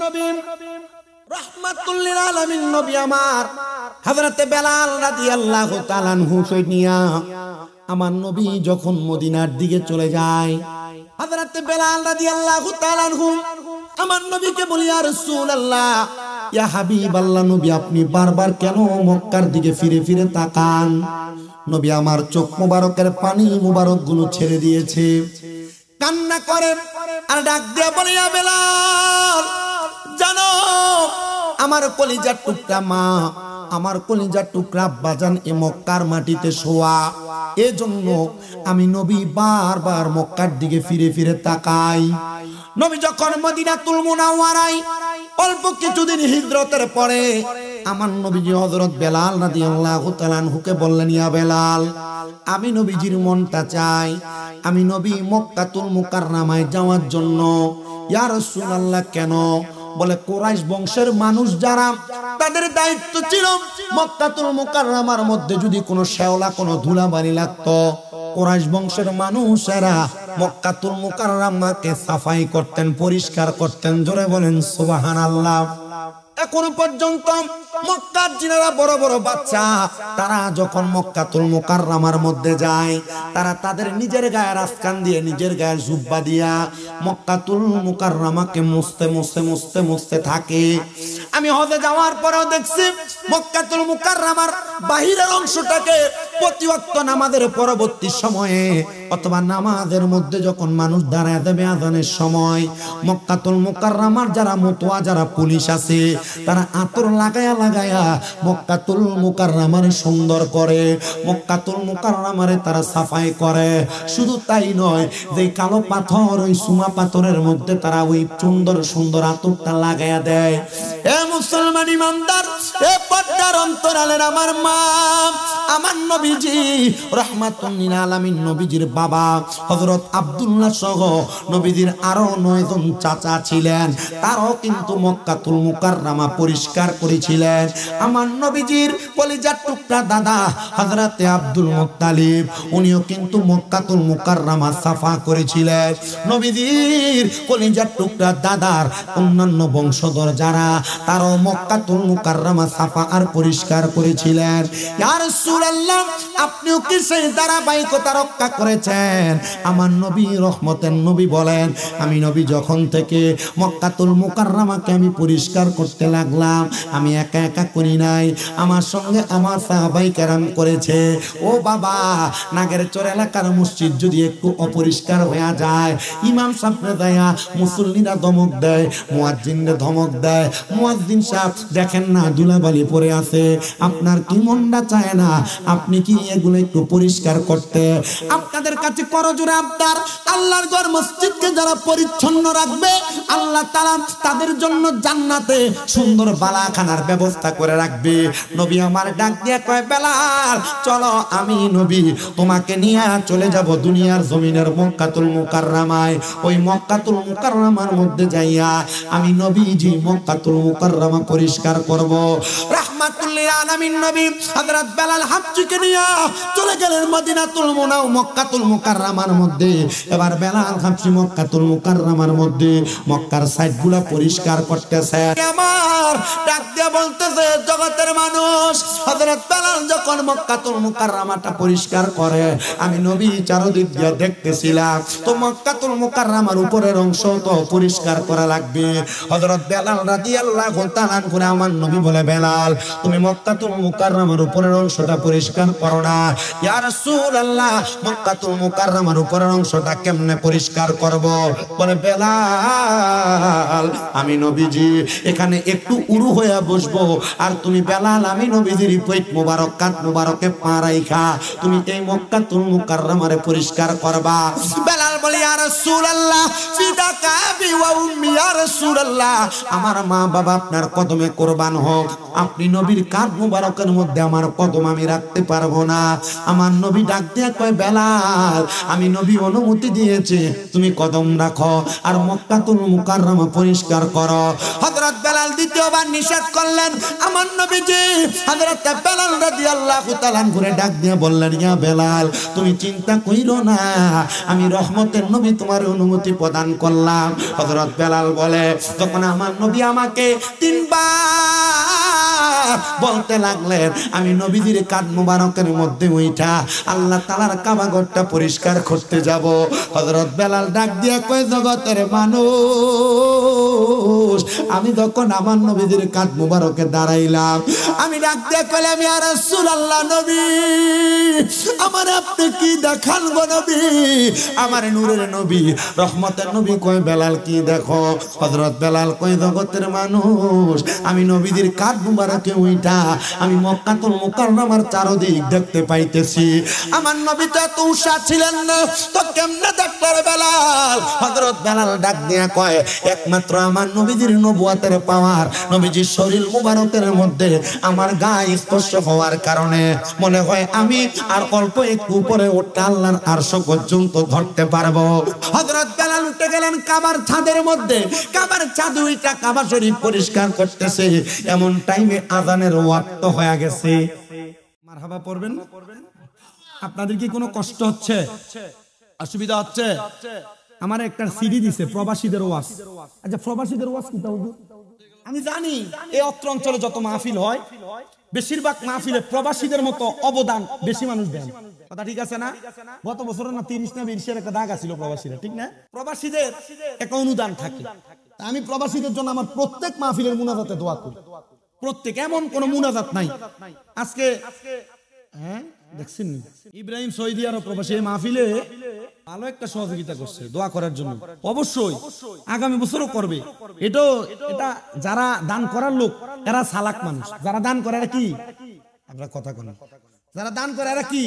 রাহমাতুল লিল আলামিন নবী আমার হযরতে বেলাল রাদিয়াল্লাহু তাআলা আনহু নিয়া আমার নবী যখন মদিনার দিকে চলে যায়, হযরতে বেলাল রাদিয়াল্লাহু তাআলা আনহু আমার নবীকে বলি, ইয়া রাসূলুল্লাহ, ইয়া হাবিবাল্লাহ, নবী আপনি বারবার কেন মক্কার দিকে ফিরে ফিরে তাকান? নবী আমার চোখ মুবারকের পানি মুবারক গুলো ছেড়ে দিয়েছে, কান্না করে আর ডাক দিয়ে বলে, ইয়া বেলাল, জানো আমার কলিজার টুকরা মা, আমার কলিজার টুকরা বাজান এ মক্কার মাটিতে শোয়া, এজন্য আমি নবী বারবার মক্কার দিকে ফিরে ফিরে তাকাই। নবী যখন মদিনাতুল মুনাওয়ারায় অল্প কিছুদিন হিজরতের পরে আমার নবীজি হযরত বেলাল রাদিয়াল্লাহু তাআলা আনহুকে বললেন, ইয়া বেলাল, আমি নবীজির মনটা চাই, আমি নবী মক্কাতুল মুকাররমায় যাওয়ার জন্য। ইয়া রাসূলুল্লাহ, কেন? বলে, কুরাইশ বংশের মানুষ যারা, তাদের দায়িত্ব ছিল মক্কাতুল মুকাররমার মধ্যে যদি কোনো শেওলা কোনো ধুলাবালি লাগতো, কুরাইশ বংশের মানুষেরা মক্কাতুল মুকাররমাকে সাফাই করতেন, পরিষ্কার করতেন। জোরে বলেন সুবহানাল্লাহ। এখনো পর্যন্ত মক্কার জিনেরা বড় বড় বাচ্চা, তারা যখন মক্কাতুল মুকাররমার মধ্যে যায়, তারা তাদের নিজের গায়ের আফকান দিয়ে, নিজের গায়ের জুব্বা দিয়া মক্কাতুল মুকাররমাকে মুছতে মুছতে মুছতে মুছতে থাকে। আমি হজে যাওয়ার পরেও দেখছি মক্কাতুল মুকাররমার বাহিরের অংশটাকে প্রতি ওয়াক্ত নামাজের পরবর্তী সময়ে অথবা নামাজের মধ্যে যখন মানুষ দাঁড়ায় দেবে আযানের সময়, মক্কাতুল মুকাররমার যারা মুতওয়া, যারা পুলিশ আছে, তারা আতর লাগায়া লাগায়া মক্কাতুল মুকাররমার সুন্দর করে, মক্কাতুল মুকাররমারে তারা সাফাই করে। শুধু তাই নয়, যে কালো পাথর, ওই সুমা পাথরের মধ্যে তারা ওই সুন্দর সুন্দর আতরটা লাগায়া দেয়। এ মুসলমান ইমানদার, এ পর্দার অন্তরালের আমার মা, আমার নবীজি রাহমাতুল লিল আলামিন নবীজির বাবা হযরত আব্দুল্লাহ সহ নবীজির আরো 9 জন চাচা ছিলেন, তারাও কিন্তু মক্কাতুল মুকাররমা পরিষ্কার করেছিলেন। আমার নবীজির কলিজার টুকরা দাদা হযরতে আব্দুল মুত্তালিব, উনিও কিন্তু মক্কাতুল মুকাররমা সাফা করেছিলেন। নবীজির কলিজার টুকরা দাদার অন্যান্য বংশধর যারা, তারাও মক্কাতুল মুকাররমা সাফা আর পরিষ্কার করেছিলেন। ইয়া রাসূলুল্লাহ, আপনিও কি সেই ধারাবাহিকতা রক্ষা করেছেন? আমার নবী রহমতের নবী বলেন, আমি নবী যখন থেকে মক্কাতুল মুকাররমাকে আমি পরিষ্কার করতে লাগলাম, আমি একা একা করি নাই, আমার সঙ্গে আমার সাহাবায়ে কেরাম করেছে। ও বাবা, নাগের চর এলাকার মসজিদ যদি একটু অপরিষ্কার হয়ে যায়, ইমাম সাহেব দেয়া মুসল্লিরা ধমক দেয়, মুয়াজ্জিনরা ধমক দেয়, মুয়াজ্জিন সাহেব দেখেন না ধুলাবালি পড়ে আছে, আপনার কি মনটা চায় না আপনি কি এগুলো একটু পরিষ্কার করতে? আপনাদের কাছে করজোড়ে আবদার, আল্লাহর ঘর মসজিদকে যারা পরিচ্ছন্ন রাখবে, আল্লাহ তাআলা তাদের জন্য জান্নাতে সুন্দর বালাখানার ব্যবস্থা করে রাখবে। নবী আমার ডাক দিয়ে কয়, বেলাল চলো, আমি নবী তোমাকে নিয়ে চলে যাব দুনিয়ার জমিনের মক্কাতুল মুকাররমায়। ওই মক্কাতুল মুকাররমার মধ্যে যাইয়া আমি নবীজি মক্কাতুল মুকাররমা পরিষ্কার করব। রাহমাতুল লিল আলামিন নবী হযরত বেলাল হাবশিকে নিয়ে চলে গেলেন মদিনাতুল মুনাও মক্কাতুল মুকাররমার মধ্যে। এবার বেলাল হাবশি মক্কাতুল মুকাররমার মধ্যে মক্কার সাইডগুলো পরিষ্কার করতেছে। আমার ডাক দিয়ে বলতেছে, জগতের মানুষ, হযরত বেলাল যখন মক্কাতুল মুকাররমাটা পরিষ্কার করে, আমি নবী চারদিক দিয়ে দেখতেছিলাম, তো মক্কাতুল মুকাররমার উপরের অংশ তো পরিষ্কার করা লাগবে। হযরত বেলাল রাদিয়াল্লাহু তাআলা করে আমার নবী বলে, বেলাল তুমি মক্কাতুল মুকাররমার উপরের অংশটা পরিষ্কার করো না। ইয়া রাসূলুল্লাহ, মক্কাতুল মুকাররমার উপরের অংশটা কেমনে পরিষ্কার করব? বলে, বেলাল আমি নবীজি এখানে একটু উরু হয়ে বসবো, আর তুমি বেলাল আমি নবীজির পেট মোবারক কাত মোবারকে পা রাইখা তুমি এই মক্কাতুল মুকাররমারে পরিষ্কার করবা। বেলাল বলে, ইয়া রাসূলুল্লাহ ফিদাকা বি ওয়া উম্মি, ইয়া রাসূলুল্লাহ আমার মা বাবা আপনার কদমে কুরবান হোক, আপনি নবীর কাঁধ মুবারকের মধ্যে আমার কদম আমি রাখতে পারবো না। আমার নবী ডাক দিয়ে কয়, বেলাল আমি নবী অনুমতি দিয়েছে তুমি কদম রাখো আর মক্কাতুল মুকাররমা পরিষ্কার করো। হযরত বেলাল দ্বিতীয়বার নিষেধ করলেন। আমার নবীজি হযরত বেলাল রাদিয়াল্লাহু তাআলা ঘুরে ডাক দিয়ে বললেন, ইয়া বেলাল, তুমি চিন্তা কইরো না, আমি রহমতের নবী তোমার অনুমতি প্রদান করলাম। হযরত বেলাল বলে, তখন আমার নবী আমাকে 3 বার বলতে লাগলেন, আমি নবীজির কাঁধ মোবারকের মধ্যে উঠা আল্লাহ তাআলার কাবা ঘরটা পরিষ্কার করতে যাব। হযরত বেলাল ডাক দিয়া কয়, জগতের মানুষ, আমি যখন আমার নবীজির কাঁধ মোবারকে দাঁড়াইলাম, আমি ডাক দিয়া কইলাম, ইয়া রাসূলুল্লাহ, নবী আমার আপনি কি দেখান গো নবী, আমার নূরের নবী, রহমতের নবী। কয়, বেলাল কি দেখো? হযরত বেলাল কয়, জগতের মানুষ, আমি নবীজির কাঁধ মোবারকে উঠা আমি মক্কাতুল মুকাররমার চারদিক দেখতে পাইতেছি। আমার নবী তো এত উষা ছিলেন না, তো কেমনে দেখলেন বেলাল? হযরত বেলাল ডাক দিয়া কয়, একমাত্র আমার নবীজির নবুয়তের পাওয়ার, নবীজির শরীর মুবারকের মধ্যে আমার গায়ে স্পর্শ হওয়ার কারণে মনে হয় আমি আর অল্প একটু উপরে উঠতে আল্লাহর আরশ পর্যন্ত ধরতে পারবো। হযরত বেলাল উঠে গেলেন কাবার ছাদের মধ্যে, কাবার ছাদ উইটা কাবা শরীফ পরিষ্কার করতেছে। এমন টাইমে আযানের ওয়াক্ত হয়ে গেছে। মারহাবা পড়বেন। আপনাদের কি কোনো কষ্ট হচ্ছে, অসুবিধা হচ্ছে? আমার একটা সিডি দিছে প্রবাসীদের ওয়াজ। আচ্ছা, প্রবাসীদের ওয়াজ কি তাও? আমি জানি এই অত্র অঞ্চলে যত মাহফিল হয়, বেশিরভাগ মাহফিলে প্রবাসীদের মতো অবদান বেশি মানুষ দেন। কথা ঠিক আছে না? গত বছর না 30 না 20 একটা দাগ আছিল প্রবাসীরা, ঠিক না? প্রবাসীদের একটা অনুদান থাকে। আমি প্রবাসীদের জন্য আমার প্রত্যেক মাহফিলের মুনাজাতে দোয়া করি। প্রত্যেক, এমন কোন মুনাজাত নাই। আজকে হ্যাঁ দেখছেন ইব্রাহিম সৌদি আরব প্রবাসী মাহফিলে ভালো একটা সহযোগিতা করছে দোয়া করার জন্য। অবশ্যই আগামী বছরও করবে। এটা যারা দান করার লোক এরা সালাক মানুষ। যারা দান করে এরা কি? আমরা কথা বলি, যারা দান করে এরা কি?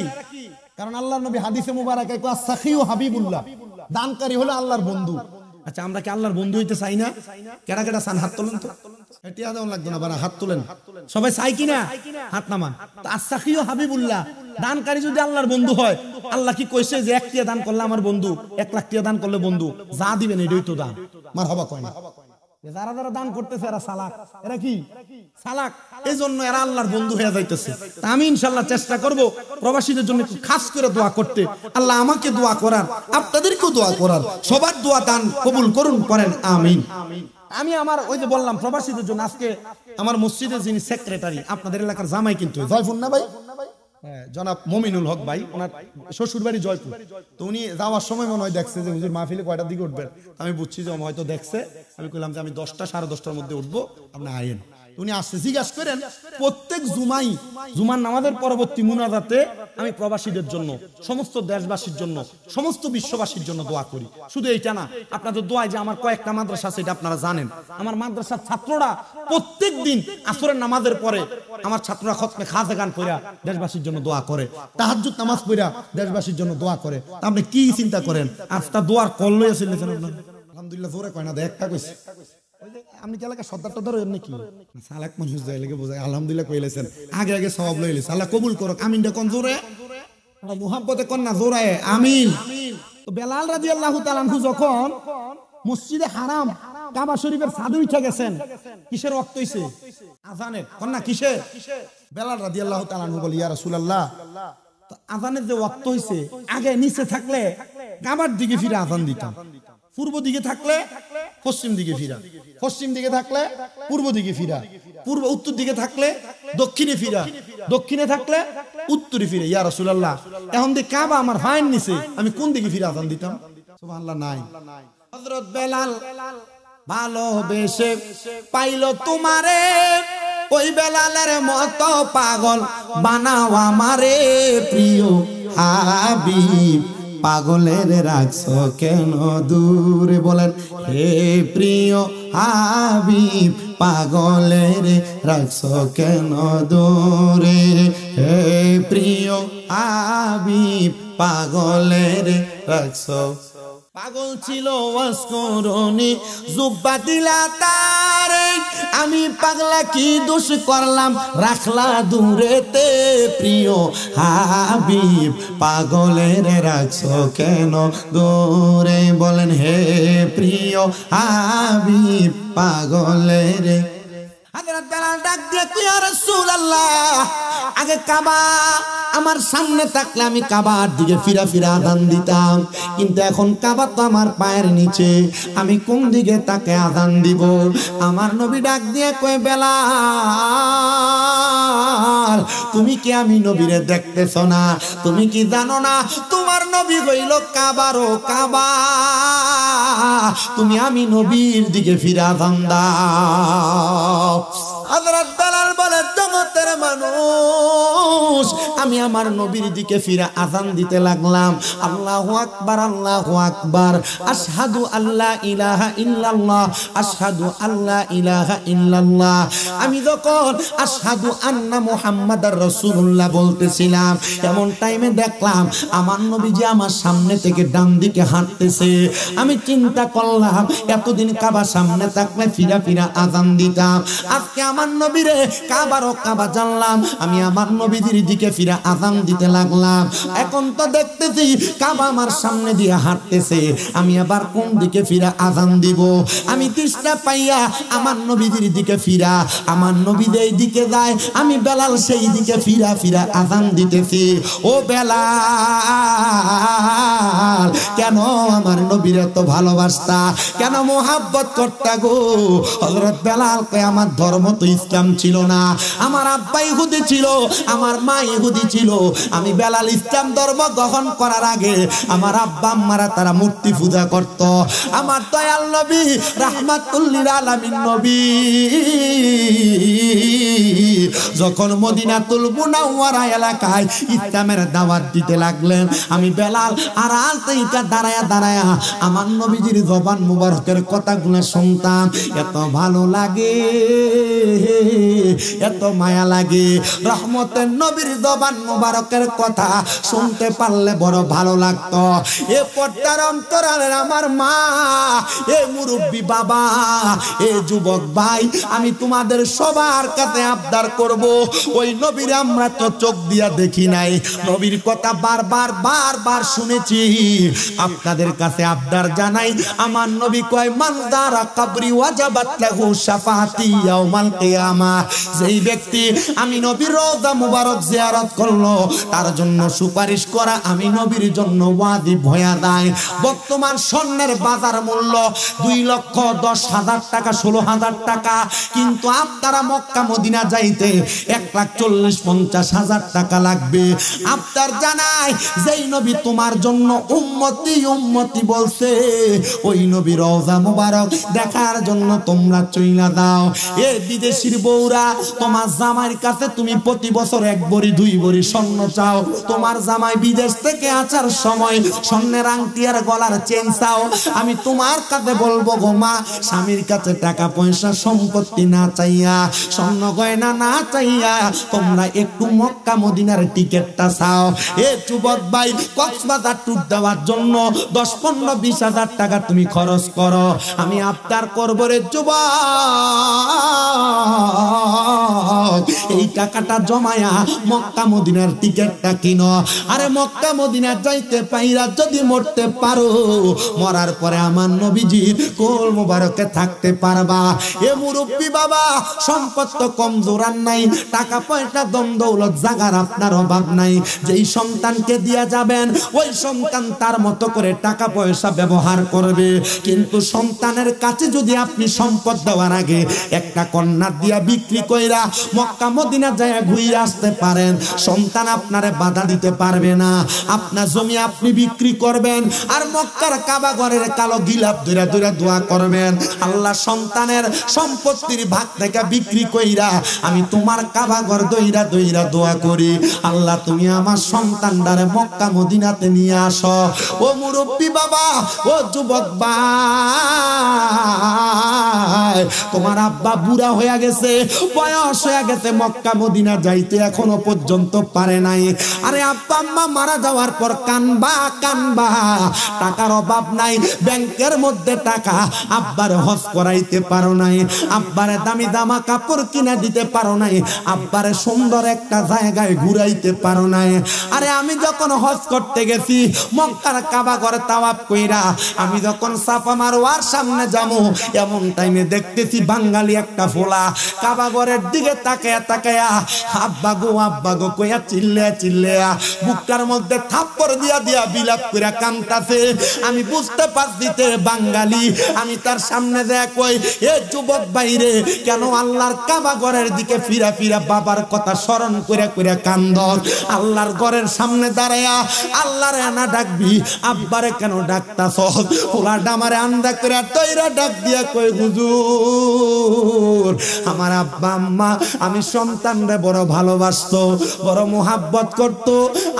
কারণ আল্লাহর নবী হাদিসে মুবারাকায় কয়, সাখিউ হাবিবুল্লাহ, দানকারী হলো আল্লাহর বন্ধু। আচ্ছা, আমরা কি আল্লাহর বন্ধু হইতে চাই না? কেডা কেডা চান? হাত তোলেন তো। এটা দেওয়া লাগবে না, বারা হাত তোলেন। সবাই চাই কিনা? হাত নামান। তো আসাখিও হাবিবুল্লাহ, দানকারী যদি আল্লাহর বন্ধু হয়, আল্লাহ কি কইছে যে 1 টাকা দান করলে আমার বন্ধু, 1 লাখ টাকা দান করলে বন্ধু? যা দিবেন এটাই তো দান। মারহাবা কয় না? যারা যারা দান করতেছে এরা সালাক। এরা কি? সালাক। এই জন্য এরা আল্লাহর বন্ধু হয়ে যাইতেছে। তা আমি ইনশাআল্লাহ চেষ্টা করব প্রবাসীদের জন্য একটু খাস করে দোয়া করতে। আল্লাহ আমাকে দোয়া করার, আপনাদেরকেও দোয়া করার, সবার দোয়া দান কবুল করুন, করেন আমিন। আমি আমার ওই যে বললাম প্রবাসীদের জন্য আজকে আমার মসজিদের যিনি সেক্রেটারি, আপনাদের এলাকার জামাই কিন্তু জয়পুর না ভাই, জনাব মমিনুল হক ভাই, ওনার শ্বশুর বাড়ি জয়পুর। তো উনি যাওয়ার সময় মনে হয় দেখছে যে হুজুর মাহফিলে কয়টার দিকে উঠবেন। আমি বুঝছি যে হয়তো দেখছে। আমি কইলাম যে আমি 10টা সাড়ে 10টার মধ্যে উঠবো, আপনি আয়েন। উনি আসছে, জিজ্ঞাসা করেন প্রত্যেক জুমার নামাজের পরবর্তী মুনাজাতে আমি প্রবাসীদের জন্য, সমস্ত দেশবাসীর জন্য, সমস্ত বিশ্ববাসীর জন্য দোয়া করি। শুধু এইটা না, আপনাদের দোয়ায় যে আমার কয়েকটা মাদ্রাসা আছে এটা আপনারা জানেন। আমার মাদ্রাসার ছাত্ররা প্রত্যেক দিন আসরের নামাজের পরে আমার ছাত্ররা খতমে খাজা গান পড়া দেশবাসীর জন্য দোয়া করে, তাহাজ্জুদ নামাজ পড়া দেশবাসীর জন্য দোয়া করে। আপনি কি চিন্তা করেন? আজটা দোয়ার কল লইয়াছেন আলহামদুলিল্লাহ, জোরে কয় না, একটা কইছে। আপনি কি এলাকা সর্দার টর্দার এমনি কি সালাক মানুষ যায় লেগে বোঝায় আলহামদুলিল্লাহ কইলেছেন, আগে আগে সওয়াব লইলেছে। আল্লাহ কবুল করুক। আমিনটা কোন জোরে, মুহাব্বতে কোন না জোরায় আমিন। তো বেলাল রাদিয়াল্লাহু তাআলা আনহু যখন মসজিদে হারাম কাবা শরীফের ছাদে উঠে গেছেন, কিসের ওয়াক্ত হইছে? আযানের। কোন না কিসের? বেলাল রাদিয়াল্লাহু তাআলা আনহু বলে, ইয়া রাসূলুল্লাহ, তো আযানের যে ওয়াক্ত হইছে, আগে নিচে থাকলে কাবার দিকে ফিরে আযান দিতাম, পূর্ব দিকে থাকলে পশ্চিম দিকে ফিরা, পশ্চিম দিকে থাকলে পূর্ব দিকে ফিরা, পূর্ব উত্তর দিকে থাকলে দক্ষিণে ফিরা, দক্ষিণে থাকলে উত্তরে ফিরে। ইয়া রাসূলুল্লাহ, এখন যে কাবা আমার ফাইন নিছে, আমি কোন দিকে ফিরে আযান দিতাম? সুবহানাল্লাহ। নাই। হযরত বেলাল ভালোবেসে পাইলো তোমারে, ওই বেলালের মতো পাগল বানাও আমারে প্রিয় হাবিব, পাগলের রাখছো কেন দূরে? বলেন, হে প্রিয় হাবিব, পাগলের রাখছো কেন দূরে? হে প্রিয় হাবিব, পাগলের রাখছো। পাগল ছিল ওয়াসকরণী জুব্বা দিলা তারে আমি পাগলা কি দোষ করলাম রাখলা দূরেতে প্রিয় হাবিব পাগলের রাখছো কেন দূরে বলেন হে প্রিয় হাবিব পাগলের হযরত বেলাল ডাক দিয়ে কি ইয়া রাসূলুল্লাহ আগে কাবা আমার সামনে থাকলে আমি কাবার দিকে ফিরা ফিরা আযান দিতাম কিন্তু এখন কাবা তো আমার পায়ের নিচে আমি কোন দিকে তাকে আযান দিব আমার নবী ডাক দিয়ে কয় বেলাল তুমি কি আমি নবীরে দেখতেছ না তুমি কি জানো না তোমার নবী হইল কাবারও কাবা তুমি আমি নবীর দিকে ফিরা আযান দাও হযরত বেলাল বলে জগতের মানুষ আমি আমার নবীর দিকে ফিরে আযান দিতে লাগলাম আল্লাহু আকবার আশহাদু আল্লা ইলাহা ইল্লাল্লাহ আশহাদু আল্লা ইলাহা ইল্লাল্লাহ আমি যখন আশহাদু আন্না মুহাম্মাদার রাসূলুল্লাহ বলতেছিলাম এমন টাইমে দেখলাম আমার নবীজি আমার সামনে থেকে ডান দিকে হাঁটতেছে আমি চিন্তা করলাম এতদিন কাবা সামনে থাকলে ফিরা ফিরা আযান দিতাম আজকে আমার নবীরে কাবারও কাবা জানলাম আমি আমার নবীর দিকে ফিরে আযান দিতে লাগলাম এখন তো দেখতেছি কাবা আমার সামনে দিয়ে হাঁটতেছে আমি আবার কোন দিকে ফিরে আযান দিব আমি তৃষ্ণা পাইয়া আমার নবীর দিকে ফিরা আমার নবী যেই দিকে যায় আমি বেলাল সেই দিকে ফিরা ফিরা আযান দিতেছি ও বেলাল কেন আমার নবীর এত ভালোবাসতা কেন মোহাব্বত করতা গো হযরত বেলাল কয় আমার ধর্ম তো ইসলাম ছিল না আমার আব্বা ইহুদি ছিল আমার মা ইহুদি ছিল আমি বেলাল ইসলাম ধর্ম গ্রহণ করার আগে আমার আব্বা আম্মারা তারা মূর্তি পূজা করত আমার দয়াল নবী রাহমাতুল লিল আলামিন নবী যখন মদিনাতুল মুনাওয়ারা এলাকায় ইসলামের দাওয়াত দিতে লাগলেন আমি বেলাল আড়াল থেকে দাঁড়ায়া দাঁড়ায়া আমার নবীজির জবান মুবারকের কথাগুলো শুনতাম এত ভালো লাগে এত মায়া লাগে রহমতের নবীর জবান মুবারকের কথা শুনতে পারলে বড় ভালো লাগতো এ পর্দার অন্তরালের আমার মা এ মুরব্বী বাবা এ যুবক ভাই আমি তোমাদের সবার কাছে আবদার করব ওই নবীর আমরা তো চোখ দিয়া দেখি নাই নবীর কথা বারবার শুনেছি আপনাদের কাছে আবদার জানাই আমার নবী কয় মান যারা কবরি ওয়াজাবাত লাহু শাফাআতি ইয়াউমাল কিয়ামাহ যেই ব্যক্তি আমি নবীর রওজা মুবারক জিয়ারত করলো তার জন্য সুপারিশ করা আমি নবীর জন্য ওয়াজিব হয়ে যায় বর্তমান স্বর্ণের বাজার মূল্য 2,10,000 টাকা 16,000 টাকা কিন্তু আপনারা মক্কা মদিনা যাইতে 1,40,50,000 টাকা লাগবে আপনার জানাই যেই নবী তোমার জন্য উম্মতি বলছে ওই নবীর রওজা মুবারক দেখার জন্য তোমরা চইলা দাও এ বিদেশির বউরা তোমার জামাইয়ের কাছে তুমি প্রতি বছর 1 ভরি 2 ভরি স্বর্ণ চাও তোমার জামাই বিদেশ থেকে আসার সময় স্বর্ণের আংটি আর গলার চেন চাও আমি তোমার কাছে বলবো গো মা স্বামীর কাছে টাকা পয়সা সম্পত্তি না চাইয়া স্বর্ণ গয়না না চাইয়া তোমরা একটু মক্কা মদিনার টিকেটটা চাও এ যুবক ভাই কক্সবাজার ট্যুর দেওয়ার জন্য 10-15-20,000 টাকা তুমি খরচ করো আমি আবদার করব রে যুবক এই টাকাটা জমায়া মক্কা মদিনার টিকেটটা কিনো আরে মক্কা মদিনা যাইতে পাইরা যদি মরতে পারো মরার পরে আমার নবীজির কোল মোবারকে থাকতে পারবা এ মুরব্বী বাবা সম্পদ তো কমজোর আর নাই টাকা পয়সা দম দৌলত জাগার আপনার অভাব নাই যেই সন্তানকে দিয়া যাবেন ওই সন্তান তার মতো করে টাকা পয়সা ব্যবহার করবে কিন্তু সন্তানের কাছে যদি আপনি সম্পদ দেওয়ার আগে একটা কন্যা দিয়া বিক্রি কইরা মক্কা মদিনা যায় ঘুরে আসতে পারেন সন্তান আপনারে বাধা দিতে পারবে না আপনার জমি আপনি বিক্রি করবেন আর মক্কার কাবা ঘরের কালো গিলাপ ধরে ধরে দোয়া করবেন আল্লাহ সন্তানের সম্পত্তির ভাগ থেকে বিক্রি কইরা আমি তোমার কাবা ঘর দইরা দইরা দোয়া করি আল্লাহ তুমি আমার সন্তানটারে মক্কা মদিনাতে নিয়ে আসো ও মুরব্বী বাবা ও যুবক ভাই ভাই, তোমার আব্বা বুড়া হয়ে গেছে, বয়স হয়ে গেছে, মক্কা মদিনা যাইতে এখনো পর্যন্ত পারে নাই। আরে আব্বা আম্মা মারা যাওয়ার পর কানবা কানবা, টাকার অভাব নাই, ব্যাংকের মধ্যে টাকা, আব্বার হজ করাইতে পারো নাই, আব্বারে দামি জামা কাপড় কিনা দিতে পারো নাই, আব্বারে সুন্দর একটা জায়গায় ঘুরাইতে পারো নাই। আরে আমি যখন হজ করতে গেছি মক্কার কাবা ঘরে তাওয়াফ কইরা, আমি যখন সাফা মারওয়ার সামনে যাবো এমন টাইমে দেখতেছি বাঙালি একটা ফোলা কাবা ঘরের দিকে তাকায়া তাকায়া আব্বা গো কইয়া চিল্লে চিল্লে বুকটার মধ্যে থাপ্পড় দিয়া দিয়া বিলাপ কইরা কাঁদতাছে। আমি বুঝতে পারছি তে বাঙালি। আমি তার সামনে যায় কই, এ যুবক বাইরে কেন আল্লাহর কাবা ঘরের দিকে ফিরা ফিরা বাবার কথা স্মরণ কইরা কইরা কান্দ? আল্লাহর ঘরের সামনে দাঁড়ায়া আল্লাহরে না ডাকবি, আব্বারে কেন ডাকতাছ? ওলা ডামারে আন্দা কইরা তৈরা ডাক দিয়া কই, হুজুর আমার আব্বা আম্মা আমি সন্তানরে বড় ভালোবাসতো, বড় মোহাব্বত করত।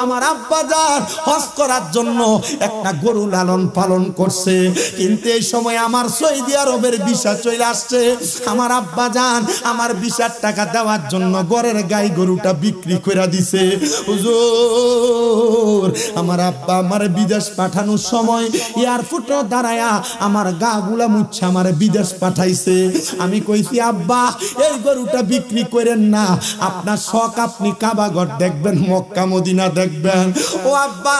আমার আব্বা যান হজ করার জন্য একটা গরু লালন পালন করছে, কিন্তু এই সময় আমার সৌদি আরবের ভিসা চলে আসছে। আমার আব্বা যান আমার ভিসার টাকা দেওয়ার জন্য ঘরের গাই গরুটা বিক্রি করে দিছে। হুজুর আমার আব্বা আমার বিদেশ পাঠানোর সময় এয়ারপোর্টে দাঁড়ায়া আমার গা গুলা মুচ্ছে আমার বিদেশ পাঠাইছে। আমি কইছি আব্বা এই গরুটা বিক্রি করেন না, আপনার শখ, আপনি কাবা ঘর দেখবেন, মক্কা মদিনা দেখবেন। ও আব্বা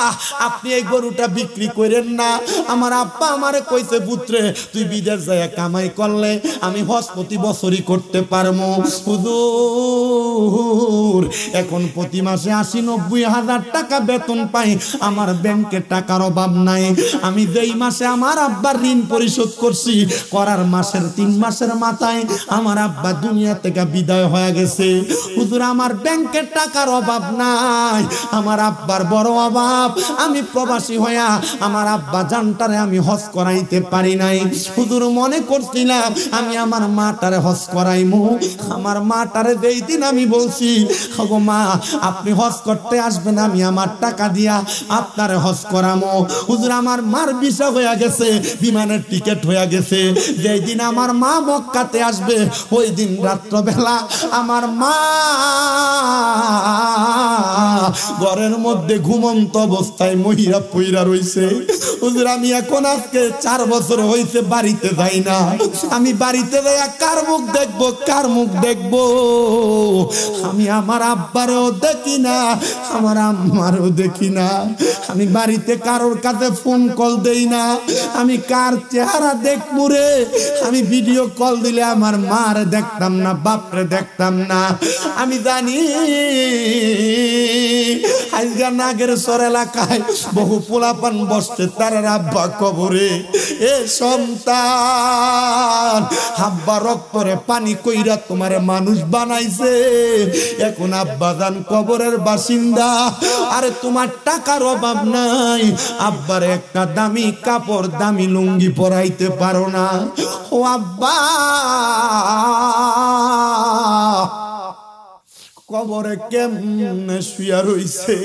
আপনি এই গরুটা বিক্রি করেন না। আমার আব্বা আমারে কইছে, পুত্রে তুই বিদেশ যায় কামাই করলে আমি হজ প্রতি বছরই করতে পারবো। হুজুর এখন প্রতি মাসে 80-90 হাজার টাকা বেতন পাই, আমার ব্যাংকে টাকার অভাব নাই। আমি যেই মাসে আমার আব্বার ঋণ পরিশোধ করছি, করার মাসের 3 মাসের মাথায় আমার আব্বা দুনিয়া থেকে বিদায় হয়ে গেছে। হুজুর আমার ব্যাংকে টাকার অভাব নাই, আমার আব্বার বড় অভাব। আমি প্রবাসী হইয়া আমার আব্বা জানটারে আমি হজ করাইতে পারি নাই। হুজুর মনে করছিলাম আমি আমার মাটারে হজ করাইমু। আমার মাটারে যেই দিন আমি বলছি, ওগো মা আপনি হজ করতে আসবেন, আমি আমার টাকা দিয়া আপনারে হজ করামো। হুজুর আমার মার ভিসা হয়ে গেছে, বিমানের টিকিট হয়ে গেছে। যেই দিন আমার মা মক্কাতে আসবে ওই দিন রাত্রবেলা আমার মা ঘরের মধ্যে ঘুমন্ত অবস্থায় মহিলা পইরা রইছে। হুজুর আমি এখন আজকে 4 বছর হইছে বাড়িতে যাই না। আমি বাড়িতে যাইয়া কার মুখ দেখবো, কার মুখ দেখবো? আমি আমার আব্বারও দেখি না, আমার আম্মারও দেখি না। আমি বাড়িতে কারোর কাছে ফোন কল দেই না। আমি কার চেহারা দেখবো রে? আমি ভিডিও কল দিলে আমার মারে দেখতাম না, বাপরে দেখতাম না। আমি জানি আজকে নাগের সর এলাকায় বহু পোলাপান বসছে, তার আব্বা কবরে। এ সন্তান আব্বা রক্তরে পানি কইরা তোমারে মানুষ বানাইছে, এখন আব্বা জান কবরের বাসিন্দা। আরে তোমার টাকার অভাব নাই, আব্বার একটা দামি কাপড় দামি লুঙ্গি পরাইতে পারো না। ও আব্বা কবরে কেমনে শুয়া রইছে।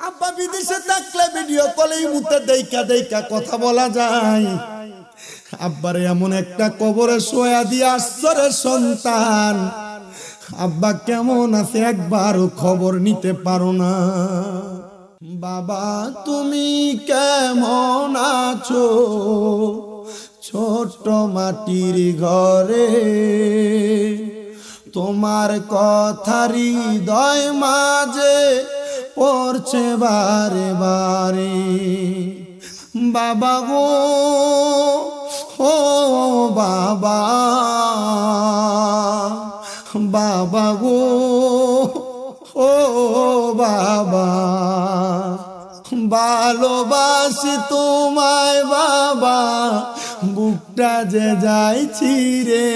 আব্বা বিদেশে থাকলে ভিডিও কলেই মুতে দেইকা দেইকা কথা বলা যায়। আব্বারে এমন একটা কবরে শোয়া দিয়ে আসছে রে সন্তান, আব্বা কেমন আছে একবারও খবর নিতে পারো না। বাবা তুমি কেমন আছো ছোট মাটির ঘরে? তোমার কথার হৃদয় মাঝে পড়ছে বারে বারে। বাবা গো ও বাবা, বাবা গো ও বাবা, ভালোবাসি তোমায় বাবা, বুকটা যে যাইছি রে।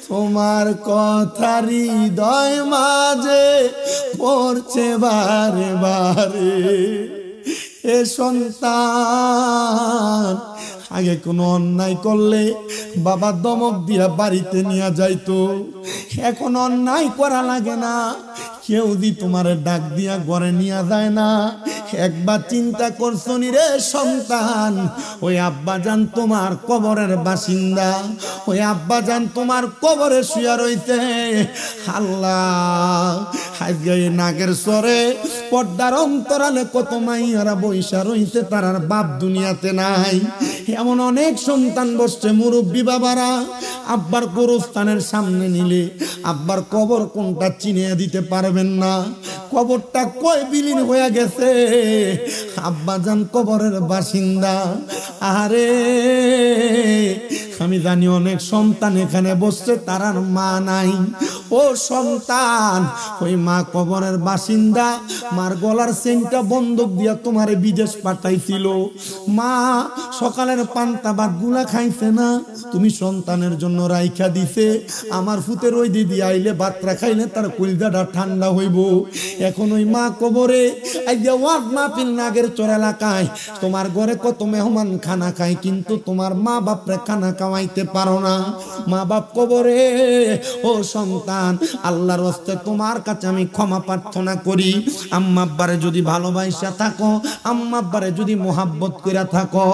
তোমার কথার হৃদয় মাঝে পড়ছে বারে বারে। এ সন্তান আগে কোনো অন্যায় করলে বাবা দমক দিয়া বাড়িতে নিয়ে যাইতো, এখন অন্যায় করা লাগে না। কেউ দি তোমার ডাক দিয়া ঘরে নিয়ে যায় না, একবার চিন্তা করছো নি রে সন্তান, ওই আব্বাজান তোমার কবরের বাসিন্দা, ওই আব্বাজান তোমার কবরে শুয়া রইছে। আল্লাহ, আজকে নাগের সরে পর্দার অন্তরালে কত মাইয়ারা বৈশা রইছে, তারার বাপ দুনিয়াতে নাই। এমন অনেক সন্তান বসছে, মুরব্বী বাবারা আব্বার গোরস্থানের সামনে নিলে আব্বার কবর কোনটা চিনিয়ে দিতে পারবেন না। কবরটা কয় বিলীন হয়ে গেছে, আব্বাজান কবরের বাসিন্দা। আরে আমি জানি অনেক সন্তান এখানে বসছে, তারার মা নাই। ও সন্তান, ওই মা কবরের বাসিন্দা, মার গলার চেনটা বন্দুক দিয়া তোমারে বিদেশ পাঠাইছিল। মা সকালের পান্তা ভাত গুলা খাইছে না, তুমি সন্তানের জন্য রাইখা দিছে। আমার ফুতের ওই দিদি আইলে ভাতটা খাইলে তার কলিজাটা ঠান্ডা হইব। এখন ওই মা কবরে আইয়া ওয়াজ মাহফিল নাগের চর এলাকায় তোমার ঘরে কত মেহমান খানা খায়, কিন্তু তোমার মা বাপরে খানা খাওয়াইতে পারো না। মা বাপ কবরে। ও সন্তান, আল্লাহর হস্তে তোমার কাছে আমি ক্ষমা প্রার্থনা করি। আম্মা আব্বারে যদি ভালোবাসা থাকো, আম্মা আব্বারে যদি মোহাব্বত কইরা থাকো,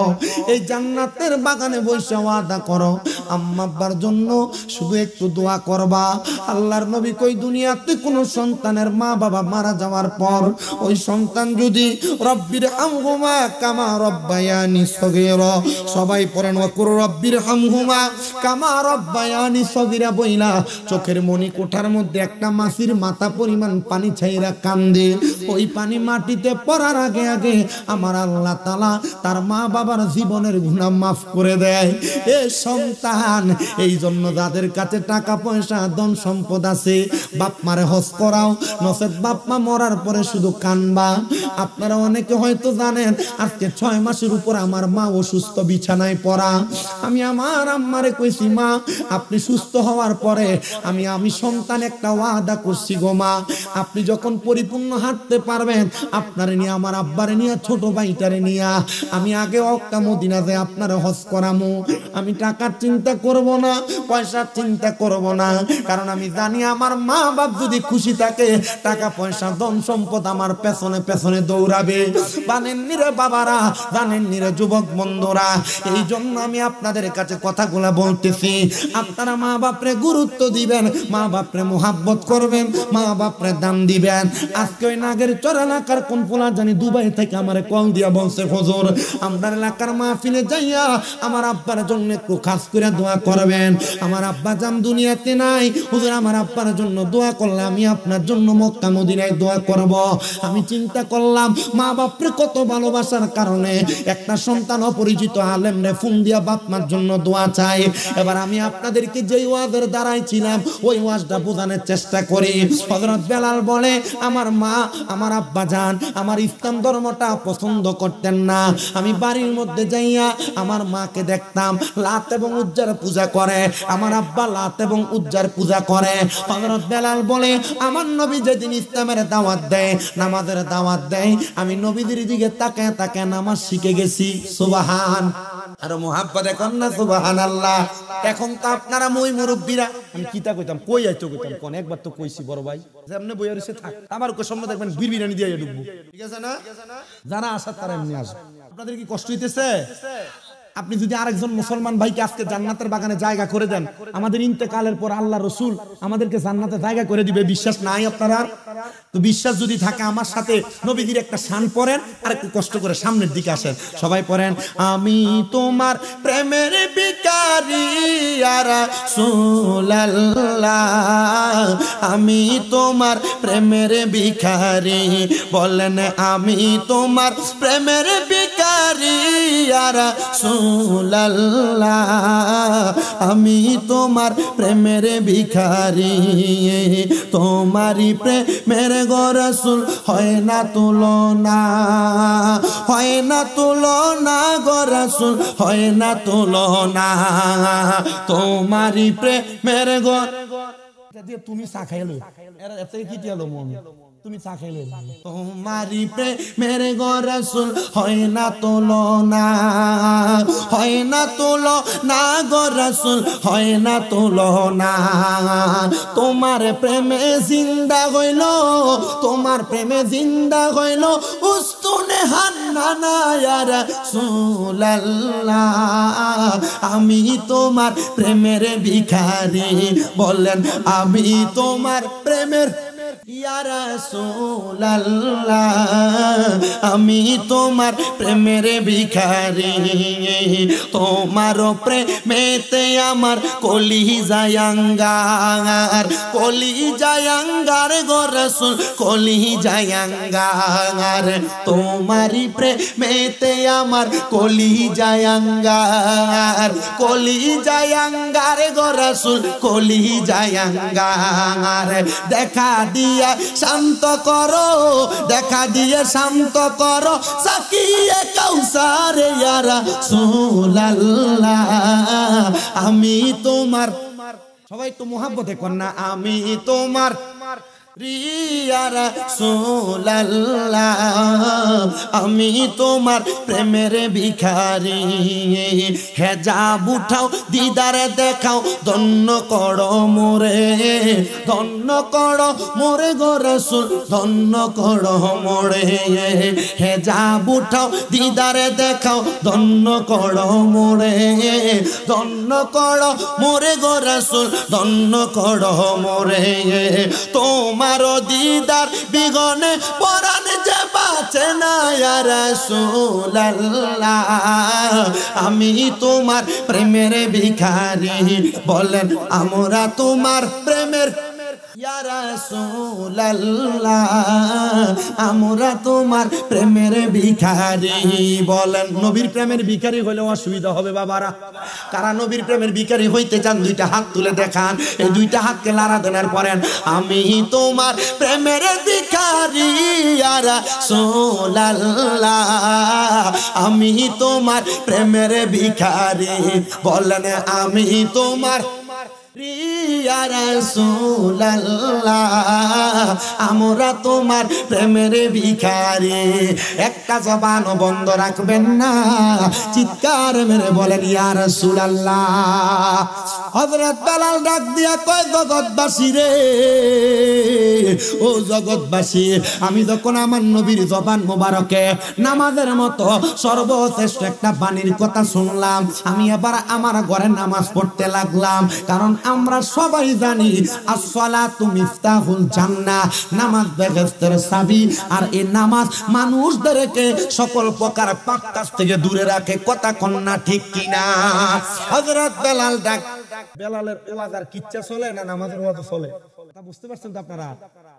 এই জান্নাতের বাগানে বইসা ওয়াদা করো, আম্মা আব্বার জন্য শুধু একটু দোয়া করবা। আল্লাহর নবী কই, দুনিয়াতে কোন সন্তানের মা বাবা মারা যাওয়ার পর ওই সন্তান যদি রব্বির হামহুমা কামা রব্বায়ানি সগীরা, সবাই পড়েন ওয়াকুর রব্বির হামহুমা কামা রব্বায়ানি সগীরা বইলা চোখের মনি কোঠার মধ্যে একটা মাছির মাথা পরিমাণ পানি ছাইরা কান্দে, ওই পানি মাটিতে পড়ার আগে আগে আমার আল্লাহ তাআলা তার মা বাবার জীবনের গুনাহ মাফ করে দেয়। এ সন্তান, এই জন্য যাদের কাছে টাকা পয়সা ধন সম্পদ আছে, বাপ মারে হজ করাও, নচেত বাপ মা মরার পরে শুধু কানবা। আপনারা অনেকে হয়তো জানেন, আজকে 6 মাসের উপর আমার মা অসুস্থ, বিছানায় পড়া। আমি আমার আম্মারে কইছি, মা আপনি সুস্থ হওয়ার পরে আমি সন্তান একটা ওয়াদা করছি গো মা, আপনি যখন পরিপূর্ণ হাঁটতে পারবেন, আপনারে নিয়ে আমার আব্বারে নিয়ে ছোট ভাইটারে নিয়ে আমি আগে মক্কা মদিনা যায় আপনারে হজ করামু। আমি টাকার চিন্তা করব না, পয়সার চিন্তা করব না, কারণ আমি জানি আমার মা বাপ যদি খুশি থাকে, টাকা পয়সা ধন সম্পদ আমার পেছনে পেছনে দৌড়াবে। জানেননি রে বাবারা, জানেননি রে যুবক বন্ধুরা, এই জন্য আমি আপনাদের কাছে কথাগুলা বলতেছি। আপনারা মা বাপরে গুরুত্ব দিবেন, মা বাপরে মোহাব্বত করবেন, মা বাপরে দাম দিবেন। আজকে ওই নাগের চর এলাকার কোন পোলা জানি দুবাই থেকে আমারে কল দিয়া বলছে, হুজুর আমরা এলাকার মাহফিলে যাইয়া আমার আব্বার জন্য একটু খাস করে দোয়া করবেন। আমার আব্বা জান দুনিয়াতে নাই, হুজুর আমার আব্বার জন্য দোয়া করলে আমি আপনার জন্য মক্কা মদিনায় দোয়া করব। আমি চিন্তা করলাম, মা বাপরে কত ভালোবাসার কারণে একটা সন্তান অপরিচিত আলেম রে ফোন দিয়া বাপ মার জন্য দোয়া চাই। এবার আমি আপনাদেরকে যেই ওয়াজের দ্বারাই ছিলাম ওই ওয়াজটা বোঝানোর চেষ্টা করি। হযরত বেলাল বলে, আমার মা আমার আব্বা জান আমার ইসলাম ধর্মটা পছন্দ করতেন না। আমি বাড়ির মধ্যে যাইয়া আমার মাকে দেখতাম লাত এবং উজ্জার পূজা করে, আমার আব্বা লাত এবং উজ্জার পূজা করে। হযরত বেলাল বলে, আমার নবী যেদিন ইসলামের দাওয়াত দেয়, নামাজের দাওয়াত দেয়, আমি নবীদের দিকে তাকায় তাকায় নামাজ শিখে গেছি। সুবহান, আর মুহাব্বত এখন না সুবহানাল্লাহ। এখন তো আপনারা মই মুরব্বীরা, আমি কিতা কইতাম, কই আইতো কইতাম, কোন একবার তো কইছি বড় ভাই, যেমনে বইয়া রইছে থাক, আমার কো সামনে দেখবেন বিরবিরানি দিয়ে ঢুকবো, ঠিক আছে না? যারা আসা তারা এমনি আসে। আপনাদের কি কষ্ট হইতেছে? আপনি যদি আরেকজন মুসলমান ভাইকে আজকে জান্নাতের বাগানে জায়গা করে দেন, আমাদের ইন্তেকালের পর আল্লাহ রসুল আমাদেরকে জান্নাতে জায়গা করে দিবে, বিশ্বাস নাই আপনারা? তো বিশ্বাস যদি থাকে আমার সাথে নবীজির একটা শান পড়েন, আর একটু কষ্ট করে সামনের দিকে আসেন, সবাই পড়েন, আমি তোমার প্রেমের ভিখারি ইয়া রাসূলুল্লাহ, আমি তোমার প্রেমের ভিখারি, বলেন আমি তোমার প্রেমের ভিখারি ইয়া রাসূলুল্লাহ, আমি তোমার প্রেমের ভিখারি, তোমারই প্রেমের গো রাসূল হয় না তুলনা, হয় না তুলনা গো রাসূল হয় না তুলনা, তোমারই প্রেমের গো। তুমি চা খাইলো এরা এত কি দিলো মন, তুমি চা খাইলে, তোমারই প্রেমের গো রাসূল হয় না তুলনা, হয় না তুলনা গো রাসূল হয় না তুলনা, তোমার প্রেমে জিন্দা হইল, তোমার প্রেমে জিন্দা হইল উস্তুনে হান্নানা ইয়া রাসূলুল্লাহ আমি তোমার প্রেমের ভিখারি বলেন আমি তোমার প্রেমের ইয়া রাসূলুল্লাহ আমি তোমার প্রেমের ভিখারি তোমার প্রেমেতে আমার কলিজায় আঙ্গার গো রাসূল কলিজায় আঙ্গার তোমারই প্রেমেতে আমার কলিজায় আঙ্গার গো রাসূল কলিজায় আঙ্গার দেখা দিয়া শান্ত করো সাকিয়ে কাউসার ইয়া রাসূলুল্লাহ আমি তোমার সবাই তো মুহাব্বতে কর না আমি তোমার ইয়া রাসূলুল্লাহ আমি তোমার প্রেমের ভিখারি হেজাব উঠাও দিদারে দেখাও ধন্য করো মোরে গো রাসূল ধন্য করো মোরে হেজাব উঠাও দিদারে দেখাও ধন্য করো মোরে গো রাসূল ধন্য করো মোরে তোমার দিদার বিগনে পরাণ যে বাঁচে না ইয়া রাসূলুল্লাহ আমি তোমার প্রেমের ভিখারি বলেন আমরা তোমার প্রেমের ইয়া রাসূলুল্লাহ আমরা তোমার প্রেমের ভিখারি বলেন নবীর প্রেমের ভিখারি হলে অসুবিধা হবে বাবারা কারা নবীর প্রেমের ভিখারি হইতে চান দুইটা হাত তুলে দেখান এই দুইটা হাতকে লাড়া দেনার পরেন আমি তোমার প্রেমের ভিখারি ইয়া রাসূলুল্লাহ আমি তোমার প্রেমের ভিখারি বলেন আমি তোমার ইয়া রাসূলুল্লাহ আমরা তোমার প্রেমের ভিখারি একটা জবান বন্ধ রাখবেন না চিৎকার মেরে বলেন ইয়া রাসূলুল্লাহ হযরত বেলাল ডাক দিয়া কয় জগৎবাসী রে ও জগৎবাসী আমি যখন আমার নবীর জবান মোবারকে নামাজের মতো সর্বশ্রেষ্ঠ একটা বাণীর কথা শুনলাম আমি এবার আমার ঘরে নামাজ পড়তে লাগলাম কারণ আমরা সবাই জানি আসসালাতু মিফতাহুল জান্নাহ নামাজ বেহেশতের চাবি আর এই নামাজ মানুষদেরকে সকল প্রকার পাপ কাজ থেকে দূরে রাখে কথা কন্না ঠিক কিনা হযরত বেলাল ডাক বেলালের ওয়াজ আর কিচ্ছা চলে না নামাজের ওয়াজ চলে তা বুঝতে পারছেন তো আপনারা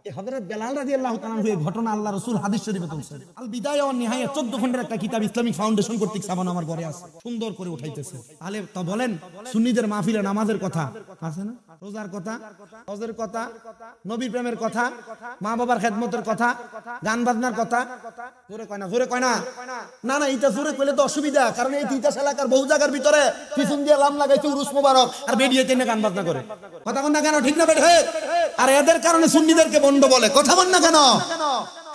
এই হযরত বেলাল রাদিয়াল্লাহু তাআলা এই ঘটনা আল্লাহ রাসূল হাদিস শরীফে বলছেন আল বিদায়া ওয়ান নিহায়া 14 খণ্ডের একটা কিতাব ইসলামিক ফাউন্ডেশন কর্তৃক ছাপানো আমার ঘরে আছে সুন্দর করে উঠাইতেছে তাহলে তো বলেন সুন্নিদের মাহফিলে নামাজের কথা আছে না রোজার কথা হজের কথা নবীর প্রেমের কথা মা বাবার খেদমতের কথা গান বাজনার কথা জোরে কয় না না এটা জোরে কইলে তো অসুবিধা কারণ এই তিতাস এলাকার বহু জায়গার ভিতরে পিছন দিয়ে লাম লাগাইছে উরুস মোবারক আর বেরিয়ে তেনে গান বাজনা করে কথা বল না কেন ঠিক না বেঠে আর এদের কারণে সুন্নিদেরকে বন্ধ বলে কথা বল না কেন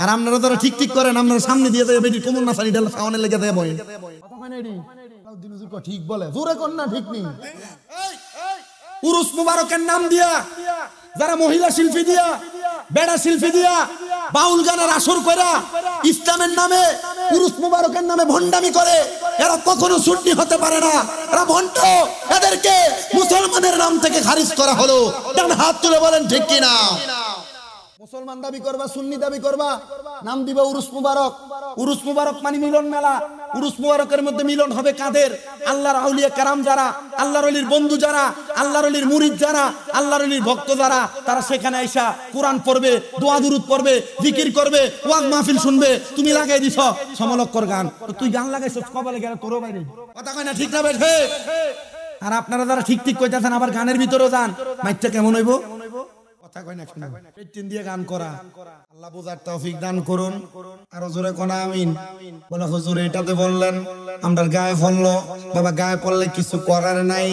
আর আপনারা যারা ঠিক করেন আপনারা সামনে দিয়ে যায় বেটি কোমর না সারি ঢালা সামনে লেগে যায় বই কথা কয় না এডি দিন হুজুর ঠিক বলে জোরে কর না ঠিক নেই উরুস মুবারকের নাম দিয়া যারা মহিলা শিল্পী দিয়া বেড়া শিল্পী দিয়া বাউল গানের আসর কইরা ইসলামের নামে উরুস মুবারকের নামে ভণ্ডামি করে এরা কখনো সুন্নি হতে পারে না এরা ভণ্ড এদেরকে মুসলমানের নাম থেকে খারিজ করা হলো ডান হাত তুলে বলেন ঠিক কি না মুসলমান দাবি করবা সুন্নি দাবি করবা নাম দিবা উরুস মুবারক মানে মিলন মেলা উরুস মুবারকের মধ্যে মিলন হবে কাদের আল্লাহর আউলিয়া কেরাম যারা আল্লাহর ওলির বন্ধু যারা আল্লাহর ওলির মুরিদ যারা আল্লাহর ওলির ভক্ত যারা তারা সেখানে আইসা কোরআন পড়বে দোয়া দুরূদ পড়বে জিকির করবে ওয়াজ মাহফিল শুনবে তুমি লাগাই দিছ সমালোচক গান তো তুই গান লাগাইছস কপালে গেল তোরও বাইরে কথা কয় না ঠিক না বেঠে আর আপনারা যারা ঠিক কইতাছেন আবার গানের ভিতরেও যান মাইকটা কেমন হইব কথা কয় না শুনুন পেটিন দিয়ে গান করা আল্লাহ বুঝার তৌফিক দান করুন আর জোরে কোনা আমিন বলে হুজুর এটাতে বললেন আমরা গায়ে পড়লো বাবা গায়ে পড়লে কিছু করার নাই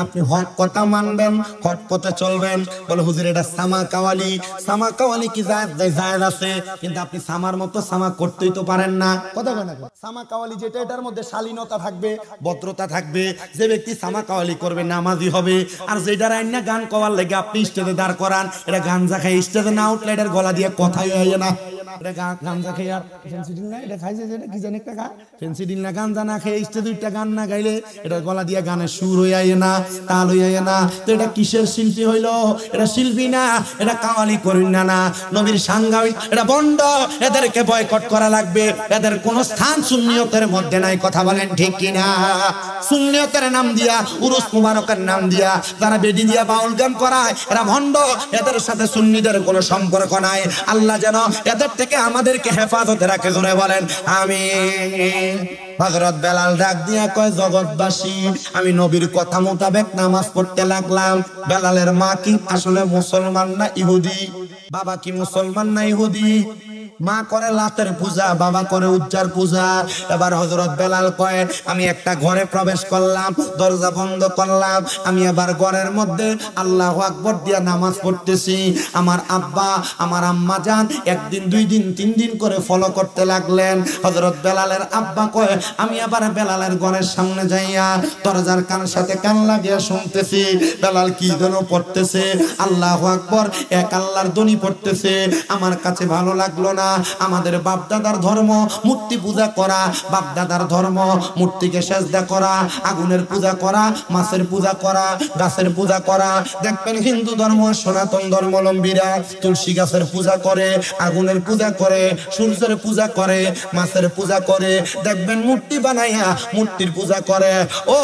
আপনি হক কথা মানবেন হক পথে চলবেন বলে হুজুর এটা সামা কাওয়ালি কি জায়েজ আছে কিন্তু আপনি সামার মতো সামা করতেই তো পারেন না কথা কয় না সামা কাওয়ালি যেটা এটার মধ্যে শালীনতা থাকবে ভদ্রতা থাকবে যে ব্যক্তি সামা কাওয়ালি করবে নামাজি হবে আর যেটার আইনা গান কওয়ার লাগে আপনি স্টেজে দাঁড় করান এটা গাঞ্জা খাই স্টেজে না উঠলে এটার গলা দিয়ে কথাই হয় না এটা গাঞ্জা খেয়ে আর ফেন্সিডিল না এটা খাইছে যেটা কি জানি একটা ফেন্সিডিল না গাঞ্জা না খেয়ে স্টেজে দুইটা গান না গাইলে এটা গলা দিয়ে গানের সুর হয়ে আয় না, তাল হয়ে আয় না। তো এটা কিসের শিল্পী হইলো? এটা শিল্পী না, এটা কাওয়ালি করিন না, না নবীর সাংঘাতিক, এটা বন্ড। এদেরকে বয়কট করা লাগবে। এদের কোনো স্থান সুন্নিয়তের মধ্যে নাই। কথা বলেন ঠিক কিনা? সুন্নিয়তের নাম দিয়া, উরুস মুবারকের নাম দিয়া যারা বেডি দিয়া বাউল গান করায় এরা ভণ্ড। এদের সাথে সুন্নিদের কোনো সম্পর্ক নাই। আল্লাহ যেন এদের থেকে আমাদেরকে হেফাজতে রাখে। জোরে বলেন আমিন। হযরত বেলাল ডাক দিয়া কয়, জগৎবাসী আমি নবীর কথা মোতাবেক নামাজ পড়তে লাগলাম। বেলালের মা কি আসলে মুসলমান না ইহুদি? বাবা কি মুসলমান না ইহুদি? মা করে লাতের পূজা, বাবা করে উজ্জার পূজা। এবার হযরত বেলাল কয়, আমি একটা ঘরে প্রবেশ করলাম, দরজা বন্ধ করলাম, আমি এবার ঘরের মধ্যে আল্লাহু আকবার দিয়া নামাজ পড়তেছি। আমার আব্বা আমার আম্মা জান একদিন, দুই দিন, তিন দিন করে ফলো করতে লাগলেন। হযরত বেলালের আব্বা কয়, আমি আবার বেলালের ঘরের সামনে যাইয়া দরজার কানের সাথে কান লাগিয়ে শুনতেছি বেলাল কি যেন পড়তেছে। আল্লাহু আকবার, এক আল্লাহর ধ্বনি পড়তেছে। আমার কাছে ভালো লাগলো না। আমাদের বাপদাদার ধর্ম মূর্তি পূজা করা, বাপদাদার ধর্ম মূর্তিকে সেজদা করা, আগুনের পূজা করা, মাছের পূজা করা, গাছের পূজা করা। দেখবেন হিন্দু ধর্ম সনাতন ধর্মাবলম্বীরা তুলসী গাছের পূজা করে, আগুনের পূজা করে, সূর্যের পূজা করে, মাছের পূজা করে। দেখবেন মূর্তি বানাইয়া মূর্তির পূজা করে। ও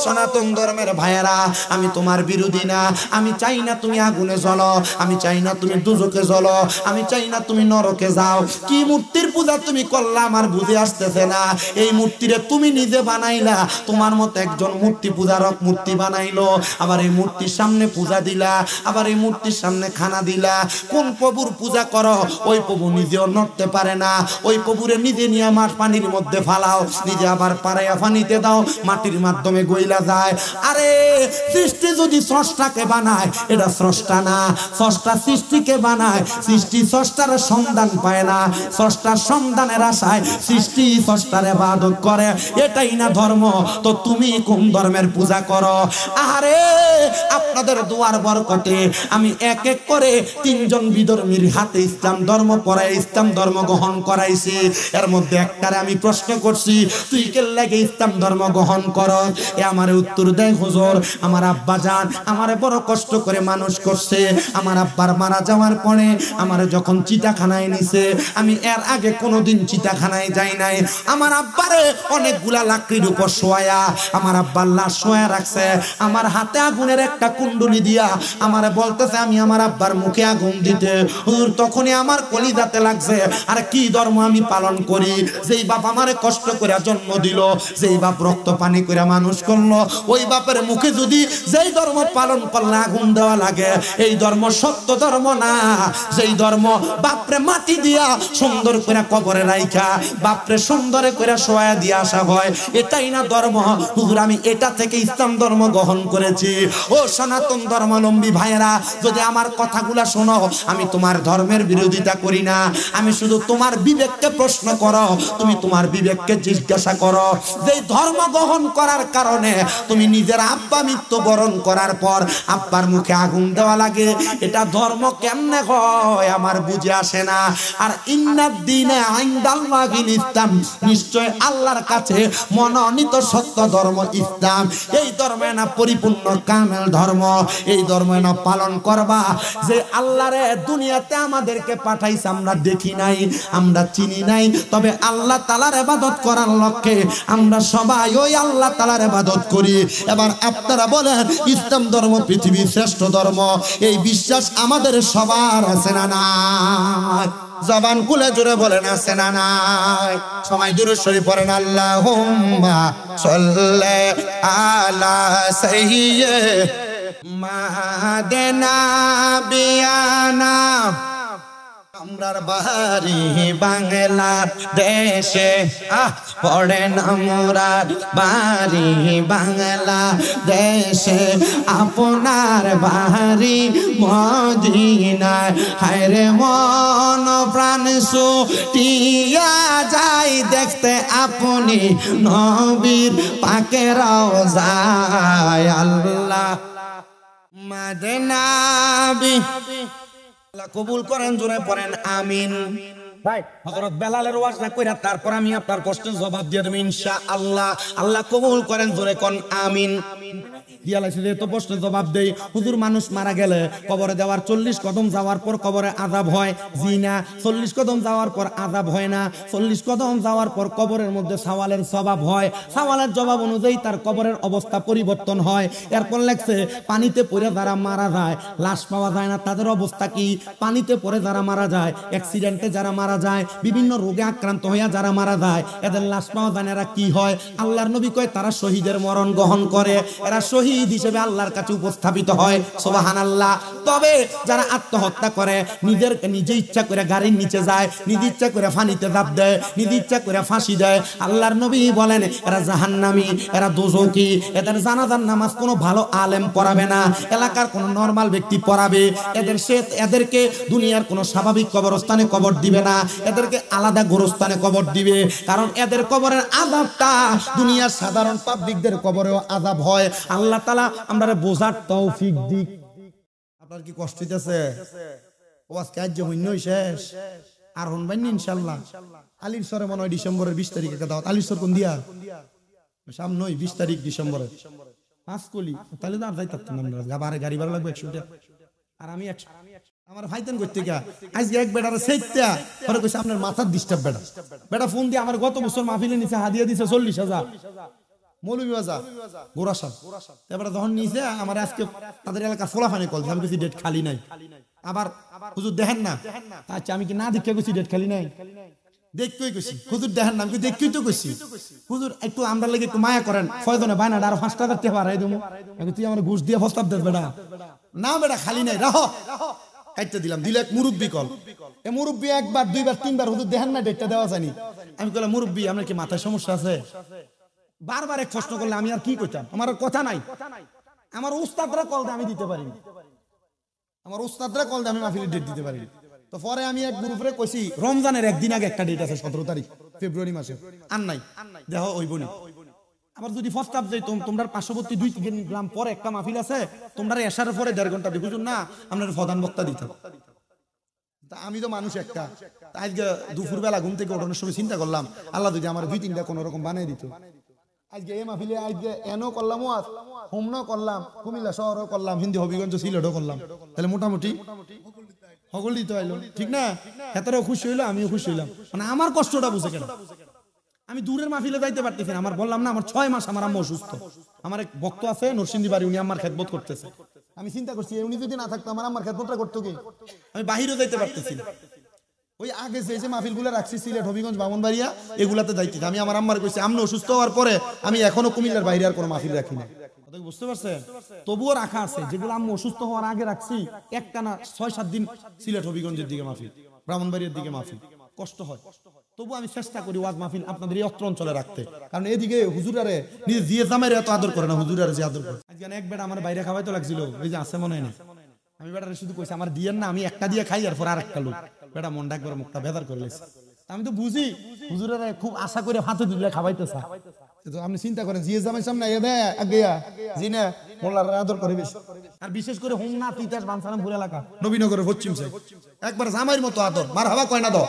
সনাতন ধর্মের ভাইয়েরা, আমি তোমার বিরোধী না। আমি চাই না তুমি আগুনে জ্বলো, আমি চাই না তুমি দুজকে জ্বলো, আমি চাই না তুমি নরকে যাও। কি মূর্তির পূজা তুমি করলা আমার বুঝে আসতেছে না। এই মূর্তিরে তুমি নিজে বানাইলা, তোমার মতো একজন মূর্তি পূজারক মূর্তি বানাইলো, আবার এই মূর্তির সামনে পূজা দিলা, আবার এই মূর্তির সামনে খানা দিলা। কোন প্রভুর পূজা করো? ওই প্রভু নিজেও নড়তে পারে না। ওই প্রভুরে নিজে নিয়ে মাঠ পানির মধ্যে ফালাও, নিজে আবার পাড়াইয়া পানিতে দাও, মাটির মাধ্যমে গইলা যায়। আরে সৃষ্টি যদি স্রষ্টাকে বানায়, এটা স্রষ্টা না। স্রষ্টা সৃষ্টিকে বানায়, সৃষ্টি স্রষ্টার সন্ধান পায় না। স্রষ্টার সন্ধানের আশায় সৃষ্টি স্রষ্টার ইবাদত করে, এটাই না ধর্ম? তো তুমি কোন ধর্মের পূজা করো? আরে আপনাদের দুয়ার বরকতে আমি এক এক করে তিনজন বিধর্মীর হাতে ইসলাম ধর্ম পড়াই, ইসলাম ধর্ম গ্রহণ করাইছি। এর মধ্যে একটারে আমি প্রশ্ন করছি, তুই কে লাগে ইসলাম ধর্ম গ্রহণ করো? এ আমারে উত্তর দেয়, হুজুর আমার আব্বা জান আমারে বড় কষ্ট করে মানুষ করছে। আমার আব্বার মারা যাওয়ার পরে আমারে যখন চিতাখানায় নিছে, আমি এর আগে কোনোদিন চিতাখানায় যাই নাই। আমার আব্বারে অনেকগুলা লাকড়ির উপর শোয়া, আমার আব্বার লাশ শোয়া রাখছে। আমার হাতে আগুনের একটা কুণ্ডলি দিয়া আমারে বলতেছে আমি আমার আব্বার মুখে আগুন দিতে। হুজুর তখনই আমার কলিজাতে লাগছে, আর কি ধর্ম আমি পালন করি? যেই বাপ আমারে কষ্ট করে জন্ম দিল, যেই বাপ রক্ত পানি করে মানুষ করলো, ওই বাপের মুখে যদি যেই ধর্ম পালন করলে আগুন দেওয়া লাগে, এই ধর্ম সত্য ধর্ম না। যেই ধর্ম বাপরে মাটি দিয়া সুন্দর করে কবরে রাইখা বাপরে সুন্দর করে শোয়া দিয়ে আসা হয়, এটাই না ধর্ম? হুজুর আমি এটা থেকে ইসলাম ধর্ম গ্রহণ করেছি। ও সনাতন ধর্মাবলম্বী ভাইয়েরা, যদি আমার কথাগুলা শোনো, আমি তোমার ধর্মের বিরোধিতা করি না। আমি শুধু তোমার বিবেককে প্রশ্ন করো, তুমি তোমার বিবেককে জিজ্ঞাসা করো, যে ধর্ম গ্রহণ করার কারণে তুমি নিজের আব্বা মৃত্যুবরণ করার পর আব্বার মুখে আগুন দেওয়া লাগে, এটা ধর্ম কেমনে হয় আমার বুঝে আসে না। আর ইন্নাদ দ্বীনে ইনদাল্লাহিল ইসলাম, নিশ্চয় আল্লাহর কাছে মনোনীত সত্য ধর্ম ইসলাম। এই ধর্মে না পরিপূর্ণ কামেল ধর্ম, এই ধর্মে না পালন করবা। যে আল্লাহরে দুনিয়াতে আমাদেরকে পাঠাইছে আমরা দেখি নাই, আমরা চিনি নাই, তবে আল্লাহ তাআলার ইবাদত করার লক্ষ্যে আমরা সবাই ওই আল্লাহ তাআলার ইবাদত করি। এবার আপনারা বলেন, ইসলাম ধর্ম পৃথিবীর শ্রেষ্ঠ ধর্ম, এই বিশ্বাস আমাদের সবার আছে না নাই? জবান খুলে জোরে বলেন আছে না নাই? সবাই দুরূদ শরীফ পড়েন, আল্লাহুম্মা সাল্লি আলা সাইয়্যিদিনা বিয়ানা। আমরার বাড়ি বাংলাদেশে, পড়েন আমরার বাড়ি বাংলাদেশে, আপনার বাড়ি মদিনায়। হায়রে মন প্রাণ ছুটিয়া যাই দেখতে আপনি নবীর পাকের রওজায়। আল্লাহ মদিনা কবুল করেন, জোরে পড়েন আমিন। হযরত বেলালের ওয়াজ না কইরা তারপর আমি আপনার প্রশ্নের জবাব দিয়ে দেব ইনশাআল্লাহ। আল্লাহ কবুল করেন, জোরে কোন আমিন। প্রশ্নের জবাব দেই, হুজুর মানুষ মারা গেলে কবরে দেওয়ার 40 কদম যাওয়ার পর কবরে আযাব হয়, জি না? 40 কদম যাওয়ার পর আযাব হয় না। 40 কদম যাওয়ার পর কবরের মধ্যে সওয়ালের জবাব হয়, সওয়ালের জবাব অনুযায়ী তার কবরের অবস্থা পরিবর্তন হয়। এরপর লেখছে পানিতে পড়ে যারা মারা যায়, লাশ পাওয়া যায় না, তাদের অবস্থা কি? পানিতে পড়ে যারা মারা যায়, অ্যাক্সিডেন্টে যারা মারা যায়, বিভিন্ন রোগে আক্রান্ত হইয়া যারা মারা যায়, এদের লাশ পাওয়া যায় না, এরা কি হয়? আল্লাহর নবী কয় তারা শহীদের মরণ গ্রহণ করে, এরা শহীদ হিসেবে আল্লাহর কাছে উপস্থাপিত হয়। সুবহানাল্লাহ। তবে যারা আত্মহত্যা করে, নিজে ইচ্ছা করে গাড়ির নিচে যায়, নিজে ইচ্ছা করে পানিতে ঝাঁপ দেয়, নিজে ইচ্ছা করে ফাঁসি দেয়, আল্লাহর নবী বলেন এরা জাহান্নামী, এরা দোজখী। এদের জানাজার নামাজ কোনো ভালো আলেম পড়াবে না, এলাকার কোনো নরমাল ব্যক্তি পড়াবে। এদেরকে দুনিয়ার কোনো স্বাভাবিক কবরস্থানে কবর দিবে না, এদেরকে আলাদা গোরস্থানে কবর দিবে। কারণ এদের কবরের আযাবটা দুনিয়ার সাধারণ পাবলিকদের কবরেও আযাব হয়। আল্লাহ তাআলা আমরা বোঝার তৌফিক দিক। আপনার কি কষ্ট হইতেছে? ও আজকে আজ হইন শেষ, আর হনবেন না ইনশাআল্লাহ। আলীর সরে মনে হয় ডিসেম্বরের 20 তারিখে দাওয়াত। আলীর সর কোন দিয়া? সামনে 20 তারিখ ডিসেম্বরে। পাঁচকলি, তাহলে তো আর যাইতে পারতাম না, আবার গাড়ি ভাড়া লাগবে 100 টাকা, আর আমি 100। আমার ভাইতেন করতে গিয়া আজকে এক বেটারে সেইটা পরে কইছে আপনার মাথার ডিস্টার্ব বেটা। বেটা ফোন দিয়ে আমার গত বছর মাহফিলে নিচে হাদিয়া দিছে 40,000 মৌলভী বাজার গোরাসান। এবারে যখন নিয়েছে আমার আজকে তাদের এলাকা ফোলাফানি কল, আমি কিছু ডেট খালি নাই। আবার হুজুর দেখেন না, আচ্ছা আমি কি না দেখে গেছি ডেট খালি নাই? দেখতেই কইছি হুজুর দেখেন না, আমি দেখতেই তো কইছি হুজুর একটু আমরা লাগে একটু মায়া করেন, ফয়জনে বায়নাটা আর 5 টাকা টাকা বাড়াই দেবো। আমি তুই আমার ঘুষ দিয়ে প্রস্তাব দেস বেটা, না বেটা খালি নাই রাহ কাটতে দিলাম। দিলে এক মুরব্বী কল, এ মুরব্বী একবার দুইবার তিনবার হুজুর দেখেন না ডেটটা দেওয়া জানি। আমি কইলাম মুরব্বী আপনার কি মাথায় সমস্যা আছে? বারবার এক প্রশ্ন করলে আমি আর কি কইতাম, আমার কথা নাই। আমার উস্তাদরা কল দিয়ে আমি দিতে পারি, আমার উস্তাদরা কল দিয়ে আমি মাহফিলের ডেট দিতে পারি। তো পরে আমি এক গ্রুপে কইছি রমজানের একদিন আগে একটা ডেট আছে 17 তারিখ ফেব্রুয়ারি মাসে, আর নাই দেখো ওই বনি। আবার যদি প্রস্তাব যাই তোমরা পার্শ্ববর্তী 2 গ্রাম পরে একটা মাহফিল আছে, তোমরা এশার পরে 1.5 ঘন্টা বুঝুন না আপনার প্রধান বক্তা দিতাম। তা আমি তো মানুষ একটা, আজকে দুপুরবেলা ঘুম থেকে ওঠানোর সময় চিন্তা করলাম আল্লাহ যদি আমার 2-3টা কোনো রকম বানিয়ে দিত। আজকে এই মাহফিলে আজকে এনও করলাম, হোমনও করলাম, কুমিল্লা শহরও করলাম, হিন্দি হবিগঞ্জ সিলেটও করলাম, তাহলে মোটামুটি সকল দিতে হইলো, ঠিক না? হেতারও খুশি হইলো, আমিও খুশি হইলাম। মানে আমার কষ্টটা বুঝে কেন? আমি দূরের মাহফিলে যাইতে পারতেছি না। আমার বললাম না আমার 6 মাস আমার আম্মা অসুস্থ। আমার এক ভক্ত আছে নরসিংদী বাড়ি, উনি আমার খেদমত করতেছে। আমি চিন্তা করছি উনি যদি না থাকতো আমার আম্মার খেদমতটা করতো কি? আমি বাহিরেও যাইতে পারতেছি না। ওই আগে যে মাহফিলগুলো রাখছি সিলেট হবিগঞ্জ ব্রাহ্মণবাড়িয়া এগুলাতে যাইতে, আমি আমার আম্মার কইছি আমি অসুস্থ হওয়ার পরে আমি এখনো কুমিল্লার বাইরে আর কোনো মাহফিল রাখি না। বুঝতে পারছেন? তবুও রাখা আছে যেগুলো আমি অসুস্থ হওয়ার আগে রাখছি, একটানা 6-7 দিন সিলেট হবিগঞ্জের দিকে মাহফিল, ব্রাহ্মণবাড়িয়ার দিকে মাহফিল, কষ্ট হয়। তবু আমি চেষ্টা করি ওয়াজ মাহফিল আপনাদের এই অত্র অঞ্চলে রাখতে, কারণ এদিকে হুজুরারে নিজে জিয়ে জামাইরে এত আদর করে না, হুজুরারে যে আদর করে। আজকে এক বেটা আমার বাইরে খাওয়াইতে লাগছিল, ওই যে আছে মনে হয় না, আমি বেটারে শুধু কইছি আমার দিয়েন না, আমি একটা দিয়ে খাই আর পর আরেকটা লোক। বেটা মনটা একবার মুখটা বেদার করে লেছে। আমি তো বুঝি হুজুরেরা খুব আশা করে হাতে দিলে খাওয়াইতেছে। তো আপনি চিন্তা করেন জিয়ে জামাই সামনে জি না মোল্লার আদর করে বেশি, আর বিশেষ করে হোমনা তিতাস বানসালাম ভুল এলাকা নবীনগরের পশ্চিম সাইড একবার জামাইয়ের মতো আদর। মারহাবা কয় না দাও,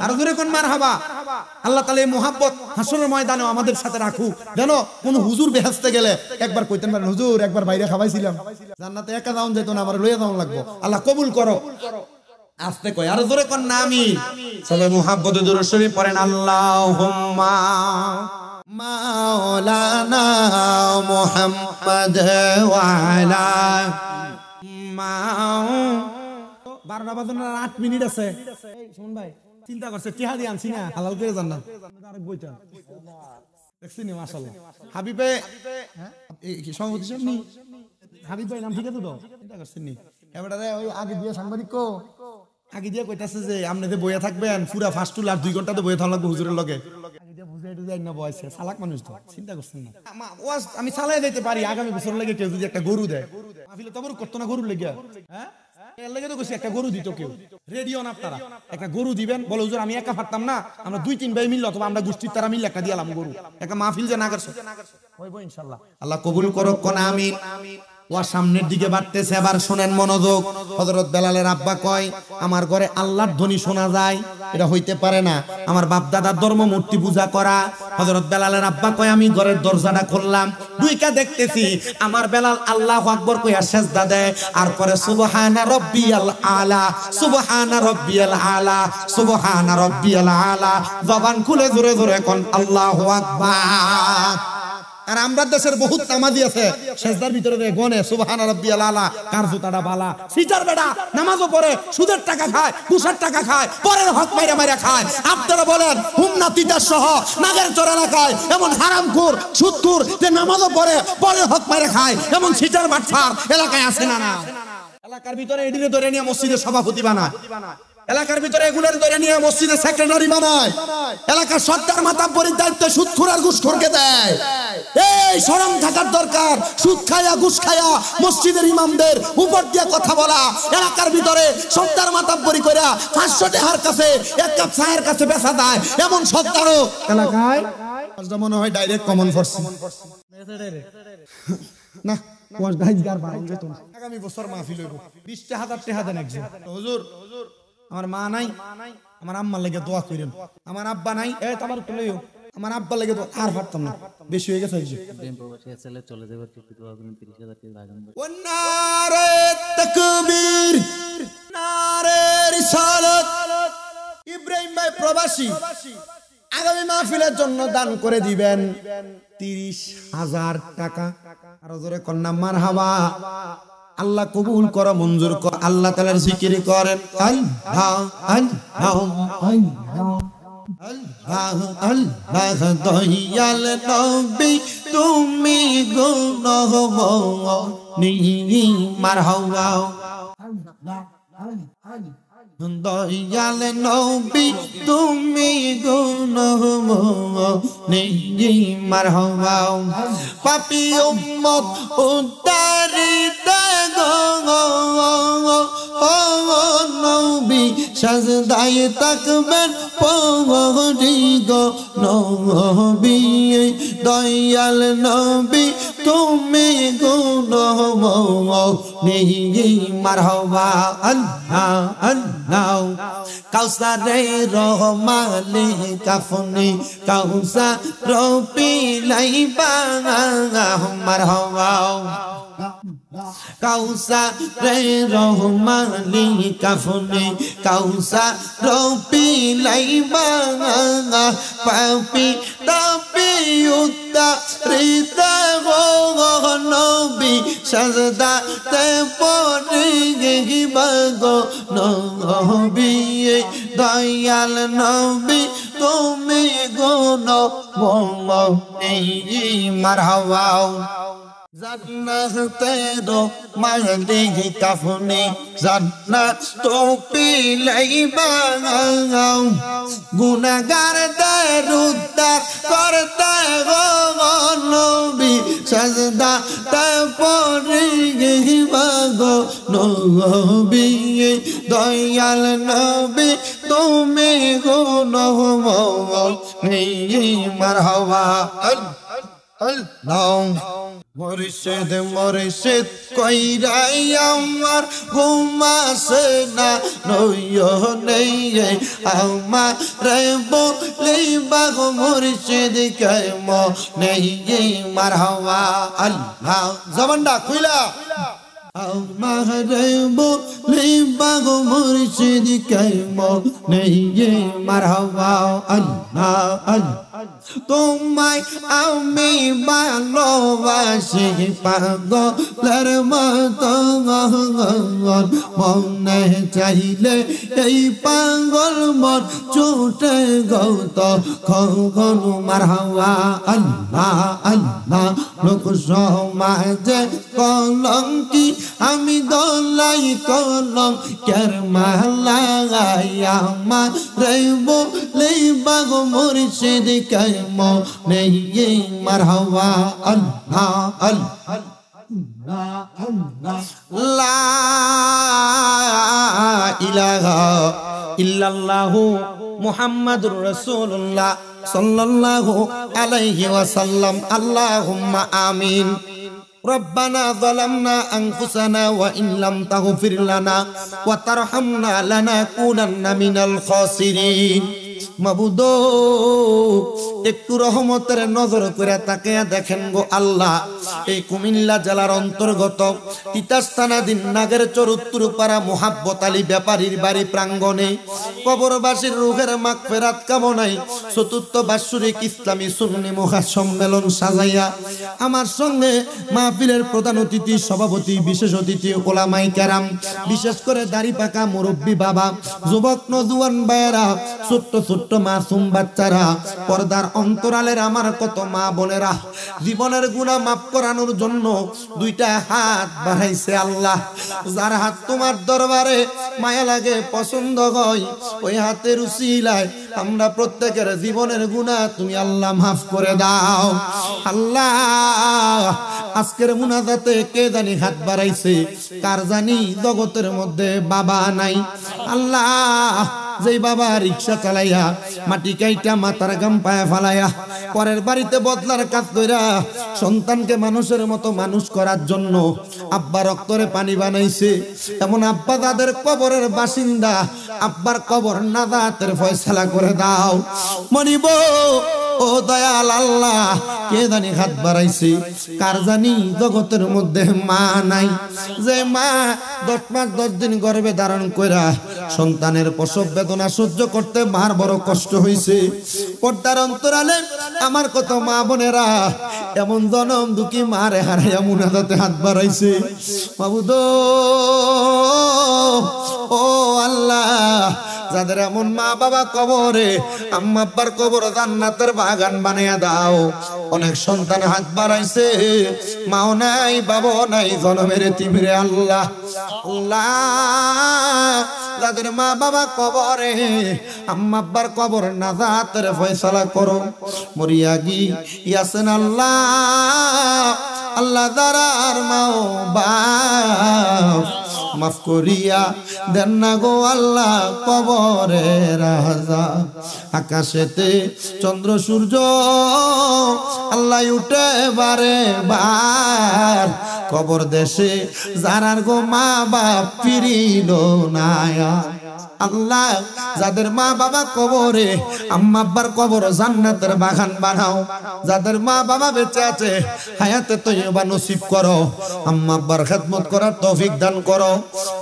আর জোরে কোন মারহাবা। আল্লাহ তাআলা এই মোহাব্বত হাসরের ময়দানেও আমাদের সাথে রাখুক, যেন কোন হুজুর বেহেশতে গেলে একবার কইতেন পারেন হুজুর একবার বাইরে খাওয়াইছিলাম, জান্নাতে একা যাওন যেত না, আমার লইয়া যাওন লাগবো। আল্লাহ কবুল করো। আস্তে কই আর জোরে কোন না আমিন। সবাই মুহাব্বতে দুরূদ শরীফ পড়েন। আল্লাহুম্মা মাওলানা মুহাম্মদ ওয়া আলা 12টা বাজে 8 মিনিট আছে। শুনুন ভাই চিন্তা করছে টিহা দিয়ে আনছি না হালাল করে জান্নাত, আরেক বইটা দেখছি নি মাশাআল্লাহ। হাবিবে এই কি সভাপতি সাহেব নি হাবিব ভাই নাম ঠিক আছে তো? চিন্তা করছেন নি এবারে ওই আগে দিয়ে সাংবাদিক আগে দিয়ে কইতাছে যে আপনি যে বইয়া থাকবেন পুরা ফার্স্ট টু লাস্ট 2 ঘন্টা তো বইয়া থাকা লাগবে হুজুরের লগে। আগে দিয়ে বুঝাই টুজাই না বয়সে চালাক মানুষ তো, চিন্তা করছেন না ওয়াজ আমি চালাই দিতে পারি আগামী বছর লাগে কেউ যদি একটা গরু দেয় মাহফিলে তবর করতো না গরু লেগে, হ্যাঁ এর লাগে তো কইছি একটা গরু দিত কেউ, রেডিও না আপনারা একটা গরু দিবেন, বলে হুজুর আমি একা পারতাম না আমরা 2-3 ভাই মিললে অথবা আমরা গোষ্ঠীর তারা মিললে একটা দিয়ালাম গরু, একটা মাহফিল যে না করছে হইব ইনশাআল্লাহ। আল্লাহ কবুল করুক কোন আমিন। ও সামনের দিকে বাড়তেছে। এবার শোনেন মনোযোগ। হযরত বেলালের আব্বা কয়, আমার ঘরে আল্লাহর ধ্বনি শোনা যায়, এটা হইতে পারে না, আমার বাপ দাদার ধর্ম মূর্তি পূজা করা। হযরত বেলালের আব্বা কয়, আমি ঘরের দরজাটা খুললাম, দুইকা দেখতেছি আমার বেলাল আল্লাহু আকবার কইয়া সিজদা দেয়, আর পরে সুবহানা রাব্বিয়াল আলা, সুবহানা রাব্বিয়াল আলা, সুবহানা রাব্বিয়াল আলা, জবান খুলে জোরে জোরে কোন আল্লাহু আকবার। আর আমরা দেশের বহুত নামাজি আছে সেজদার ভিতরে গনে সুবহান রাব্বিয়াল আলা, কার জুতাটা বালা, সিটার বেটা নামাজও পড়ে, সুদের টাকা খায়, ঘুষের টাকা খায়, পরের হক মাইরা মাইরা খায়। আপনারা বলেন হুমনা তিতাস সহ নাগের চর এলাকায় এমন হারামখোর সুদখোর যে নামাজও পড়ে, পরের হক মাইরা খায়, এমন সিটার বাটফার এলাকায় আছে না? না, এলাকার ভিতরে এডিরে ধরে নিয়ে মসজিদের সভাপতি বানায়, এলাকার ভিতরে এগুলোর ধরে নিয়ে মসজিদের সেক্রেটারি বানায়, এলাকার সরকার মাতাব্বরের দায়িত্ব সুদখোর আর ঘুষখোরকে দেয়। এই শরম থাকার দরকার। সুদ খায়া ঘুষ খায়া মসজিদের ইমামদের উপর দিয়ে কথা বলা, এলাকার ভিতরে সরকার মাতাব্বরি কইরা 500 টাকার কাছে এক কাপ চায়ের কাছে বেচা দেয়, এমন সরকারও এলাকায় মনে হয় ডাইরেক্ট কমন ফোর্স না। আগামী বছর মাহফিল হইব, 20,000 টাকা দেন একজন। হুজুর আমার মা নাই, আমার আম্মার লাগে দোয়া করেন। আমার আব্বা নাই, তোমার তুলেও আমার আব্বা লাগে তো আর পারতাম না, বেশি হয়ে গেছে। চলে যাবে নারে তাকবীর, নারে রিসালাত। ইব্রাহিম ভাই প্রবাসী, আগামী মাহফিলের জন্য দান করে দিবেন 30,000 টাকা। আর জোরে কন্যা মারহাবা। আল্লাহ কবুল করো, মঞ্জুর কর। আল্লাহ তাআলার জিকির করেন। আল্লাহ আল্লাহ আল্লাহ আল্লাহ দয়াল নবী তুমি গুণময়ী মারহাবা। দয়াল নবী তুমি গুণময়ী মারহাবা। পাপী উম্মত উদ্ধারি নবী সাজদায় তাকবেন পড়ি গো নবী। দয়াল নবী তুমি গুণময়ী মারহাবা। আল্লাহ আল্লাহ কাউসারে রহমানে কাফনে কাউসার পিলাইবা মারহাবা। কাউসারে রহমানে কাফনে কাউসার পিলাইবা পাপি তাপি উদ্ধারিতা গো নবী সাজদাতে পড়িবা গো নবী। দয়াল নবী তুমি গুণময়ী মারহাবা। জান্নাতেরো মালিক কাফনে জান্নাত তো পিলাইবা গুনাহগারদের উদ্ধার করতে গো নবী সাজদাতে পড়িবা গো নবী। দয়াল নবী তুমি গুণময়ী মারহাবা। আল্লাহ মুর্শিদ মুর্শিদ কইরাই আমার ঘুমাসে না নয়নে আমার বলিবা গো মুর্শিদ কেমনে মারহাবা। আল্লাহ জবানটা খুইলা আমার বলিবা গো মুর্শিদ কেমনে মারহাবা। আল্লাহ আল্লাহ তোমায় আমি ভালোবাসি পাগলের মতো মনে চাইলে এই পাগল মন ছুটে গৌত খগন মারহাবা। আল্লাহ আল্লাহ লোক সমাজে কলঙ্কি আমি দলাই কলম কের মালা আমার বলিবা গো মুর্শিদ কেমনে মারহাবা। আল্লাহ আল্লাহ লা ইলাহা ইল্লাল্লাহু মুহাম্মাদুর রাসূলুল্লাহ সাল্লাল্লাহু আলাইহি ওয়াসাল্লাম। আল্লাহুম্মা আমিন। রব্বানা যালামনা আনফুসানা ওয়া ইন লাম তাগফির লানা ওয়া তারহামনা লানাকুনান্না মিনাল খাসিরিন। মাবুদ, একটু রহমতের নজর করে তাকিয়ে দেখেন গো আল্লাহ, এই কুমিল্লা জেলার অন্তর্গত তিতাস থানাধীন নাগেরচর উত্তরপাড়া মোহাব্বত আলী ব্যাপারীর বাড়ি প্রাঙ্গণে কবরবাসীর রূহের মাগফিরাত কামনায় চতুর্থ বাৎসরিক ইসলামী সুন্নি মহাসম্মেলন সাজাইয়া আমার সঙ্গে মাহফিলের প্রধান অতিথি, সভাপতি, বিশেষ অতিথি ওলামায়ে কেরাম, বিশেষ করে দাড়ি পাকা মুরব্বী বাবা, যুবক নজওয়ান ভাইয়েরা, ছোট্ট ছোট্ট মাসুম বাচ্চারা, পর্দার অন্তরালের আমার কত মা বোনেরা, জীবনের গুনাহ মাফ করানোর জন্য দুইটা হাত বাড়াইছে আল্লাহ। যার হাত তোমার দরবারে মায়া লাগে, পছন্দ হয়, ওই হাতের উসিলায় আমরা প্রত্যেকের জীবনের গুনাহ তুমি আল্লাহ মাফ করে দাও আল্লাহ। আজকের মুনাজাতে কে জানি হাত বাড়াইছে, কার জানি জগতের মধ্যে বাবা নাই আল্লাহ। যেই বাবা রিক্সা চালাইয়া মাটি কাইটা মাথার গাম পায়ে ফালাইয়া পরের বাড়িতে বদলার কাজ কইরা সন্তানকে মানুষের মতো মানুষ করার জন্য আব্বা রক্তরে পানি বানাইছে, এমন আব্বা তাদের কবরের বাসিন্দা, আব্বার কবর নাজাতের ফয়সালা করে দাও। মনিব ও দয়াল আল্লাহ, কে জানি হাত বাড়াইছে, কার জানি জগতের মধ্যে মা নাই, যে মা 10 মাস 10 দিন গর্ভে ধারণ কইরা সন্তানের প্রসব বেদনা সহ্য করতে মার বড় কষ্ট হইছে। পর্দার অন্তরালে আমার কত মা বোনেরা এমন জনম দুঃখী মারে হারাইয়া মুনাজাতে হাত বাড়াইছে। মাবুদ ও আল্লাহ, যাদের এমন মা বাবা কবরে, আম্মা আব্বার কবর জান্নাতের বাগান বানিয়ে দাও। অনেক সন্তান হাত বাড়াইছে, মাও নাই, বাবাও নাই, জনমের তিমিরে আল্লাহ আল্লাহ। যাদের মা বাবা কবরে, আম্মা আব্বার কবর নাজাতের ফয়সালা করো। মরিয়া গিয়াছেন আল্লাহ আল্লাহ, দারার মাও বাপ মাফ করিয়া দেন না গো আল্লাহ কবরে রাজা। আকাশেতে চন্দ্র সূর্য আল্লাহ উঠে বারে বার, কবর দেশে যারার গো মা বাপ ফিরিল না আল্লাহ। যাদের মা বাবা কবরে, আম্মা আব্বার কবর জান্নাতের বাগান বানাও। যাদের মা বাবা বেঁচে আছে হায়াতে তৈয়বা নসিব করো, আম্মা আব্বার খেদমত করার তৌফিক দান করো।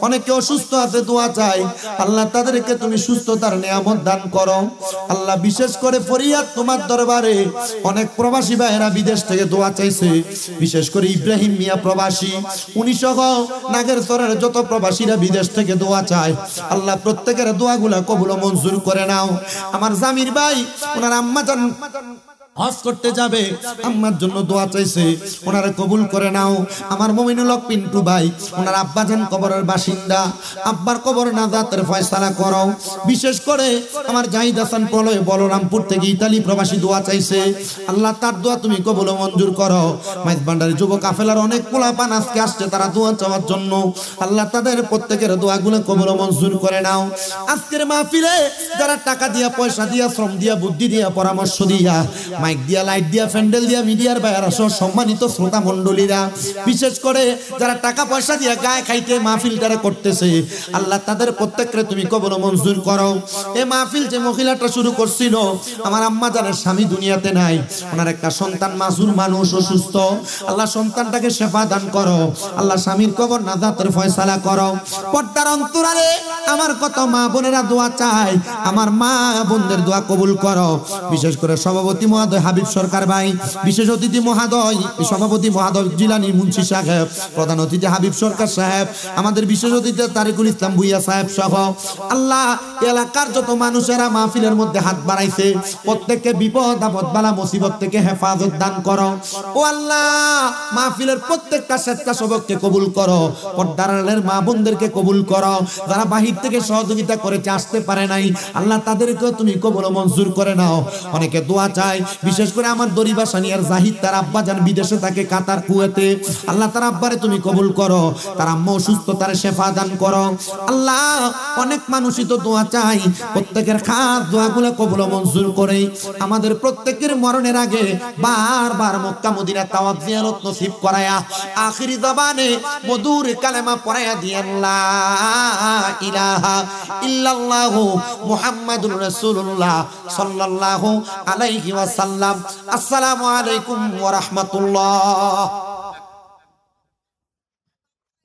অনেকে অসুস্থ আছে, দোয়া চাই আল্লাহ, তাদেরকে তুমি সুস্থতার নিয়ামত দান করো আল্লাহ। বিশেষ করে ফরিয়াদ তোমার দরবারে, অনেক প্রবাসী ভাইয়েরা বিদেশ থেকে দোয়া চাইছে, বিশেষ করে ইব্রাহিম মিয়া প্রবাসী, উনি সহ নাগেরচরের যত প্রবাসীরা বিদেশ থেকে দোয়া চায় আল্লাহ, প্রত্যেকের দোয়াগুলা কবুল মঞ্জুর করে নাও। আমার জামির ভাই, ওনার আম্মা জান হজ করতে যাবে, আম্মার জন্য দোয়া চাইছে, ওনারা কবুল করে নাও। আমার মুমিনুল হক পিন্টু ভাই, ওনার আব্বা জান কবরের বাসিন্দা, আব্বার কবর নাজাতের ফয়সালা করো। বিশেষ করে আমার জাহিদ হাসান প্রলয় বলরামপুর থেকে ইতালি প্রবাসী দোয়া চাইছে আল্লাহ, তার দোয়া তুমি কবুল মঞ্জুর করো। মাইজ ভান্ডারী যুব কাফেলার অনেক পোলাপান আজকে আসছে তারা দোয়া চাওয়ার জন্য আল্লাহ, তাদের প্রত্যেকের দোয়াগুলো কবুল মঞ্জুর করে নাও। আজকের মাহফিলে যারা টাকা দিয়া, পয়সা দিয়া, শ্রম দিয়া, বুদ্ধি দিয়া, পরামর্শ দিয়া, মাইক দিয়া, লাইট দিয়া, প্যান্ডেল দিয়া, মিডিয়ার বাইরা সহ সম্মানিত শ্রোতা মণ্ডলীরা, বিশেষ করে যারা টাকা পয়সা দিয়া গায়ে খাইতে মাহফিলটারে করতেছে আল্লাহ, তাদের প্রত্যেককে তুমি কবুল মঞ্জুর করো। এই মাহফিল যে মহিলাটা শুরু করছিল, আমার আম্মা জানের স্বামী দুনিয়াতে নাই, ওনার একটা সন্তান মাসুর মানুষ, অসুস্থ আল্লাহ, সন্তানটাকে শেফা দান করো আল্লাহ, স্বামীর কবর নাজাতের ফয়সালা করো। পর্দার অন্তরালে আমার কত মা বোনেরা দোয়া চায়, আমার মা বোনদের দোয়া কবুল করো। বিশেষ করে সভাপতি মহোদয় হাবিব সরকার ভাই, বিশেষ অতিথি মহোদয় সভাপতি মহোদয় জিলানী মুন্সি সাহেব, প্রধান অতিথি হাবিব সরকার সাহেব, আমাদের বিশেষ অতিথি তারিকুল ইসলাম ভুইয়া সাহেব সহ আল্লাহ, এলাকার যত মানুষেরা মাহফিলের মধ্যে হাত বাড়াইছে প্রত্যেককে বিপদ আপদ বালা মুসিবত থেকে হেফাজত দান করো ও আল্লাহ। মাহফিলের প্রত্যেকটা স্বেচ্ছাসেবককে কবুল করো, পর্দার আড়ালের মা বোনদেরকে কবুল করো, যারা বাহির থেকে সহযোগিতা করেছে আসতে পারে নাই আল্লাহ, তাদেরকেও তুমি কবুল মঞ্জুর করে নাও। অনেকে দোয়া চায়, বিশেষ করে আমার দরিবা সানিয়ার জাহিদ তার আব্বা যান বিদেশে থাকে কাতার কুয়েতে আল্লাহ তার আব্বারে তুমি কবুল করো তার আম্মা অসুস্থ তার শেফা দান করো আল্লাহ অনেক মানুষই তো দোয়া চাই প্রত্যেকের খাস দোয়াগুলো কবুল মঞ্জুর করে আমাদের প্রত্যেকের মরণের আগে বারবার মক্কা মদিনা তাওয়াফ জিয়ারত নসিব করায়া আখিরি জবানে মধুর কালেমা পড়ায়া দিয়েন লা ইলাহা ইল্লাল্লাহু মুহাম্মাদুর রাসূলুল্লাহ সাল্লাল্লাহু আলাইহি ওয়াসাল্লাম। আসসালামু আলাইকুম ওয়া রাহমাতুল্লাহ।